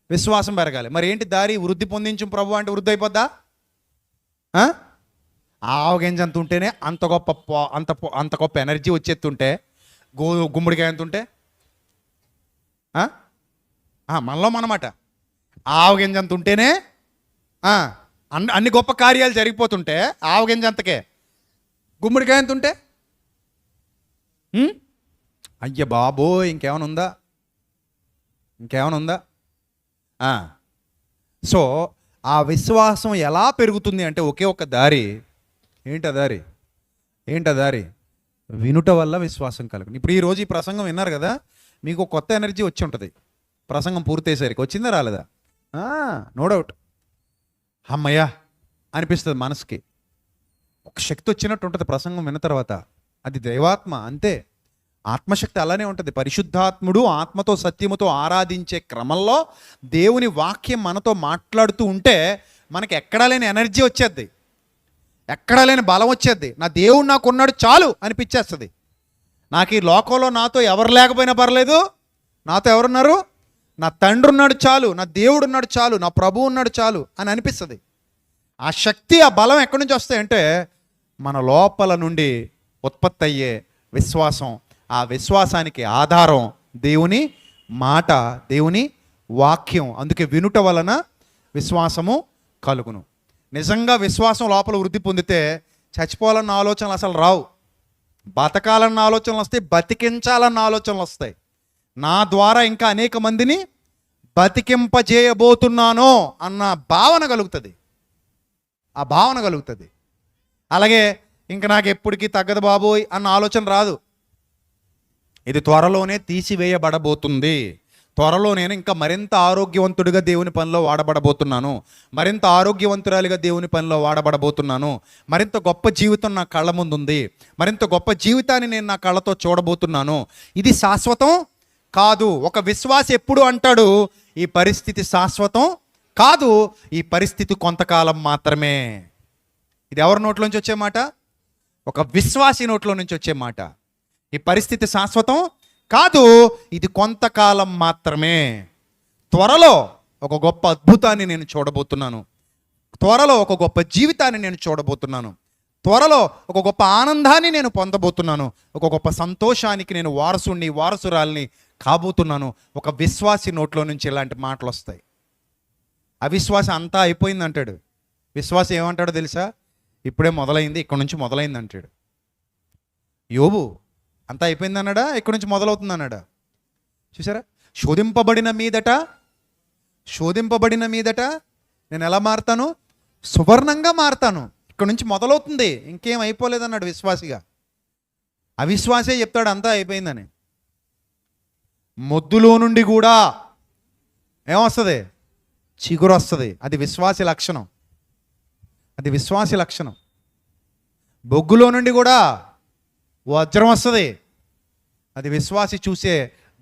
విశ్వాసం పెరగాలి. మరి ఏంటి దారి? వృద్ధి పొందించు ప్రభు అంటే వృద్ధి అయిపోద్దా? ఆవగింజ అంత ఉంటేనే అంత గొప్ప ఎనర్జీ వచ్చేస్తుంటే గుమ్మడికాయ ఎంత ఉంటే మనలో మనమాట. ఆవగింజ అంత ఉంటేనే అన్ని గొప్ప కార్యాలు జరిగిపోతుంటే ఆవగింజ అంతకే గుమ్మడికాయ ఎంత ఉంటే అయ్య బాబోయ్ ఇంకేమైనా ఉందా? సో ఆ విశ్వాసం ఎలా పెరుగుతుంది అంటే ఒకే ఒక దారి. ఏంటా దారి? వినుట వల్ల విశ్వాసం కలుగుతుంది. ఇప్పుడు ఈరోజు ఈ ప్రసంగం విన్నారు కదా, మీకు కొత్త ఎనర్జీ వచ్చి ఉంటుంది. ప్రసంగం పూర్తయ్యేసరికి వచ్చిందా రాలేదా? No doubt. అమ్మయ్యా అనిపిస్తుంది మనసుకి. ఒక శక్తి వచ్చినట్టు ఉంటుంది ప్రసంగం విన్న తర్వాత. అది దైవాత్మ, అంతే. ఆత్మశక్తి అలానే ఉంటుంది. పరిశుద్ధాత్ముడు ఆత్మతో సత్యముతో ఆరాధించే క్రమంలో దేవుని వాక్యం మనతో మాట్లాడుతూ ఉంటే మనకి ఎక్కడా లేని ఎనర్జీ వచ్చేద్ది, ఎక్కడా లేని బలం వచ్చేద్ది. నా దేవుడు నాకు ఉన్నాడు చాలు అనిపించేస్తుంది. నాకు ఈ లోకంలో నాతో ఎవరు లేకపోయినా పర్లేదు, నాతో ఎవరున్నారు? నా తండ్రి ఉన్నాడు చాలు, నా దేవుడు ఉన్నాడు చాలు, నా ప్రభువు ఉన్నాడు చాలు అని అనిపిస్తుంది. ఆ శక్తి ఆ బలం ఎక్కడి నుంచి వస్తాయంటే మన లోపల నుండి ఉత్పత్తి అయ్యే విశ్వాసం. ఆ విశ్వాసానికి ఆధారం దేవుని మాట, దేవుని వాక్యం. అందుకే వినుట వలన విశ్వాసము కలుగును. నిజంగా విశ్వాసం లోపల వృద్ధి పొందితే చచ్చిపోవాలన్న ఆలోచనలు అసలు రావు. బతకాలన్న ఆలోచనలు వస్తాయి, బతికించాలన్న ఆలోచనలు వస్తాయి. నా ద్వారా ఇంకా అనేక మందిని బతికింపజేయబోతున్నాను అన్న భావన కలుగుతుంది. ఆ భావన కలుగుతుంది. అలాగే ఇంకా నాకు ఎప్పటికీ తగ్గదు బాబోయ్ అన్న ఆలోచన రాదు. ఇది త్వరలోనే తీసివేయబడబోతుంది. త్వరలో నేను ఇంకా మరింత ఆరోగ్యవంతుడిగా దేవుని పనిలో వాడబడబోతున్నాను, మరింత ఆరోగ్యవంతురాలిగా దేవుని పనిలో వాడబడబోతున్నాను, మరింత గొప్ప జీవితం నా కళ్ళ ముందు ఉంది, మరింత గొప్ప జీవితాన్ని నేను నా కళ్ళతో చూడబోతున్నాను. ఇది శాశ్వతం కాదు. ఒక విశ్వాసి ఎప్పుడు అంటాడు ఈ పరిస్థితి శాశ్వతం కాదు, ఈ పరిస్థితి కొంతకాలం మాత్రమే. ఇది ఎవరి నోట్లోంచి వచ్చే మాట? ఒక విశ్వాసి నోట్లో నుంచి వచ్చే మాట. ఈ పరిస్థితి శాశ్వతం కాదు, ఇది కొంతకాలం మాత్రమే. త్వరలో ఒక గొప్ప అద్భుతాన్ని నేను చూడబోతున్నాను, త్వరలో ఒక గొప్ప జీవితాన్ని నేను చూడబోతున్నాను, త్వరలో ఒక గొప్ప ఆనందాన్ని నేను పొందబోతున్నాను, ఒక గొప్ప సంతోషానికి నేను వారసురాల్ని కాబోతున్నాను. ఒక విశ్వాసి నోట్లో నుంచి ఇలాంటి మాటలు వస్తాయి. అవిశ్వాసి అంతా అయిపోయింది అంటాడు. విశ్వాసి ఏమంటాడో తెలుసా? ఇప్పుడే మొదలైంది, ఇక్కడ నుంచి మొదలైంది అంటాడు. యోబు అంతా అయిపోయింది అన్నాడా? ఇక్కడ నుంచి మొదలవుతుంది అన్నాడా? చూసారా? శోధింపబడిన మీదట నేను ఎలా మారుతాను? సువర్ణంగా మారుతాను. ఇక్కడ నుంచి మొదలవుతుంది, ఇంకేం అయిపోలేదన్నాడు విశ్వాసిగా. అవిశ్వాసే చెప్తాడు అంతా అయిపోయిందని. మొద్దులో నుండి కూడా ఏమొస్తుంది? చిగురు వస్తుంది. అది విశ్వాసి లక్షణం. బొగ్గులో నుండి కూడా వజ్రం వస్తుంది. అది విశ్వాసి చూసే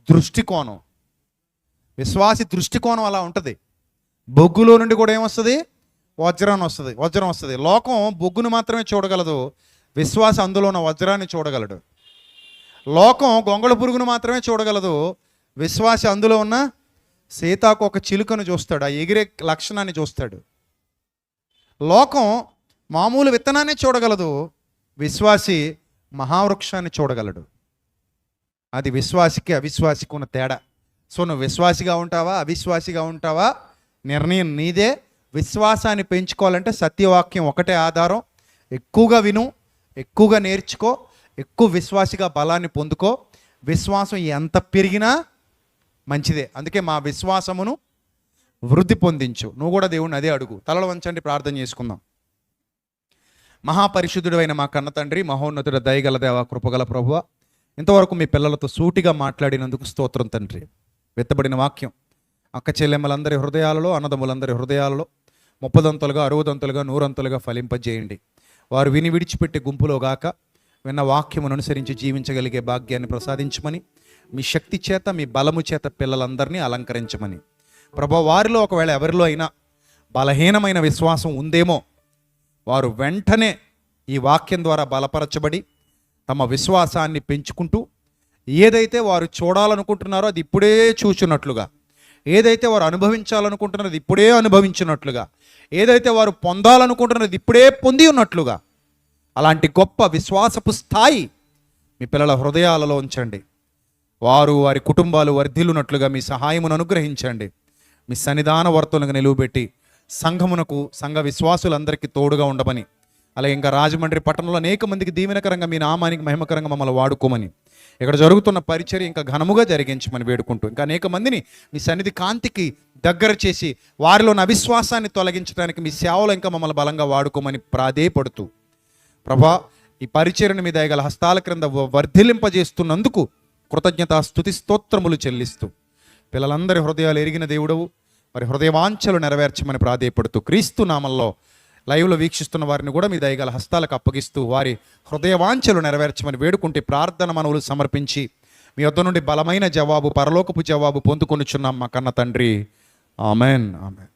దృష్టికోణం. విశ్వాసి దృష్టికోణం అలా ఉంటుంది. బొగ్గులో నుండి కూడా ఏమొస్తుంది? వజ్రం వస్తుంది. లోకం బొగ్గును మాత్రమే చూడగలదు, విశ్వాసి అందులో ఉన్న వజ్రాన్ని చూడగలడు. లోకం గొంగళ పురుగును మాత్రమే చూడగలదు, విశ్వాసి అందులో ఉన్న సీతాకు ఒక చిలుకను చూస్తాడు, ఆ ఎగిరే లక్షణాన్ని చూస్తాడు. లోకం మామూలు విత్తనాన్ని చూడగలదు, విశ్వాసి మహావృక్షాన్ని చూడగలడు. అది విశ్వాసికి అవిశ్వాసికి ఉన్న తేడా. సో నువ్వు విశ్వాసిగా ఉంటావా అవిశ్వాసిగా ఉంటావా నిర్ణయం నీదే. విశ్వాసాన్ని పెంచుకోవాలంటే సత్యవాక్యం ఒకటే ఆధారం. ఎక్కువగా విను, ఎక్కువగా నేర్చుకో, ఎక్కువ విశ్వాసిగా బలాన్ని పొందుకో. విశ్వాసం ఎంత పెరిగినా మంచిదే. అందుకే మా విశ్వాసమును వృద్ధి పొందించు. నువ్వు కూడా దేవుణ్ణి అదే అడుగు. తలలు వంచండి, ప్రార్థన చేసుకుందాం. మహాపరిశుద్ధుడైన మా కన్న తండ్రి, మహోన్నతుడ, దయగల దేవ, కృపగల ప్రభువ, ఇంతవరకు మీ పిల్లలతో సూటిగా మాట్లాడినందుకు స్తోత్రం తండ్రి. వెత్తబడిన వాక్యం అక్క చెల్లెమ్మలందరి హృదయాలలో, అన్నదమ్ములందరి హృదయాలలో 30 60 100 ఫలింపజేయండి. వారు విని విడిచిపెట్టే గుంపులో గాక విన్న వాక్యమును అనుసరించి జీవించగలిగే భాగ్యాన్ని ప్రసాదించమని, మీ శక్తి చేత, మీ బలము చేత పిల్లలందరినీ అలంకరించమని. ప్రభా, వారిలో ఒకవేళ ఎవరిలో అయినా బలహీనమైన విశ్వాసం ఉందేమో, వారు వెంటనే ఈ వాక్యం ద్వారా బలపరచబడి తమ విశ్వాసాన్ని పెంచుకుంటూ ఏదైతే వారు చూడాలనుకుంటున్నారో అది ఇప్పుడే చూచున్నట్లుగా, ఏదైతే వారు అనుభవించాలనుకుంటున్నది ఇప్పుడే అనుభవించినట్లుగా, ఏదైతే వారు పొందాలనుకుంటున్నది ఇప్పుడే పొంది ఉన్నట్లుగా అలాంటి గొప్ప విశ్వాసపు స్థాయి మీ పిల్లల హృదయాలలో ఉంచండి. వారు వారి కుటుంబాలు వర్ధిల్లునట్లుగా మీ సహాయమును అనుగ్రహించండి. మీ సన్నిధాన వర్తనకు నిలువబెట్టి సంఘమునకు, సంఘ విశ్వాసులందరికీ తోడుగా ఉండమని, అలాగే ఇంకా రాజమండ్రి పట్టణంలో అనేక మందికి దీవెనకరంగా మీ నామానికి మహిమకరంగా మమ్మల్ని వాడుకోమని, ఇక్కడ జరుగుతున్న పరిచర్య ఇంకా ఘనముగా జరిగించమని వేడుకుంటూ, ఇంకా అనేక మందిని మీ సన్నిధి కాంతికి దగ్గర చేసి వారిలోని అవిశ్వాసాన్ని తొలగించడానికి మీ సేవలో ఇంకా మమ్మల్ని బలంగా వాడుకోమని ప్రాధేయపడుతూ, ప్రభా ఈ పరిచర్యను మీ దయగల హస్తాల క్రింద వర్ధిల్లింపజేస్తున్నందుకు కృతజ్ఞత స్తుతి స్తోత్రములు చెల్లిస్తూ, పిల్లలందరి హృదయాలు ఎరిగిన దేవుడవు, వారి హృదయవాంఛలు నెరవేర్చమని ప్రాధేయపడుతూ, క్రీస్తు నామంలో లైవ్లో వీక్షిస్తున్న వారిని కూడా మీ దయగల హస్తాలకు అప్పగిస్తూ వారి హృదయవాంఛలు నెరవేర్చమని వేడుకుంటే ప్రార్థన మనవులు సమర్పించి మీ వద్ద నుండి బలమైన జవాబు, పరలోకపు జవాబు పొందుకొనుచున్నాం మా కన్న తండ్రి. Amen, amen.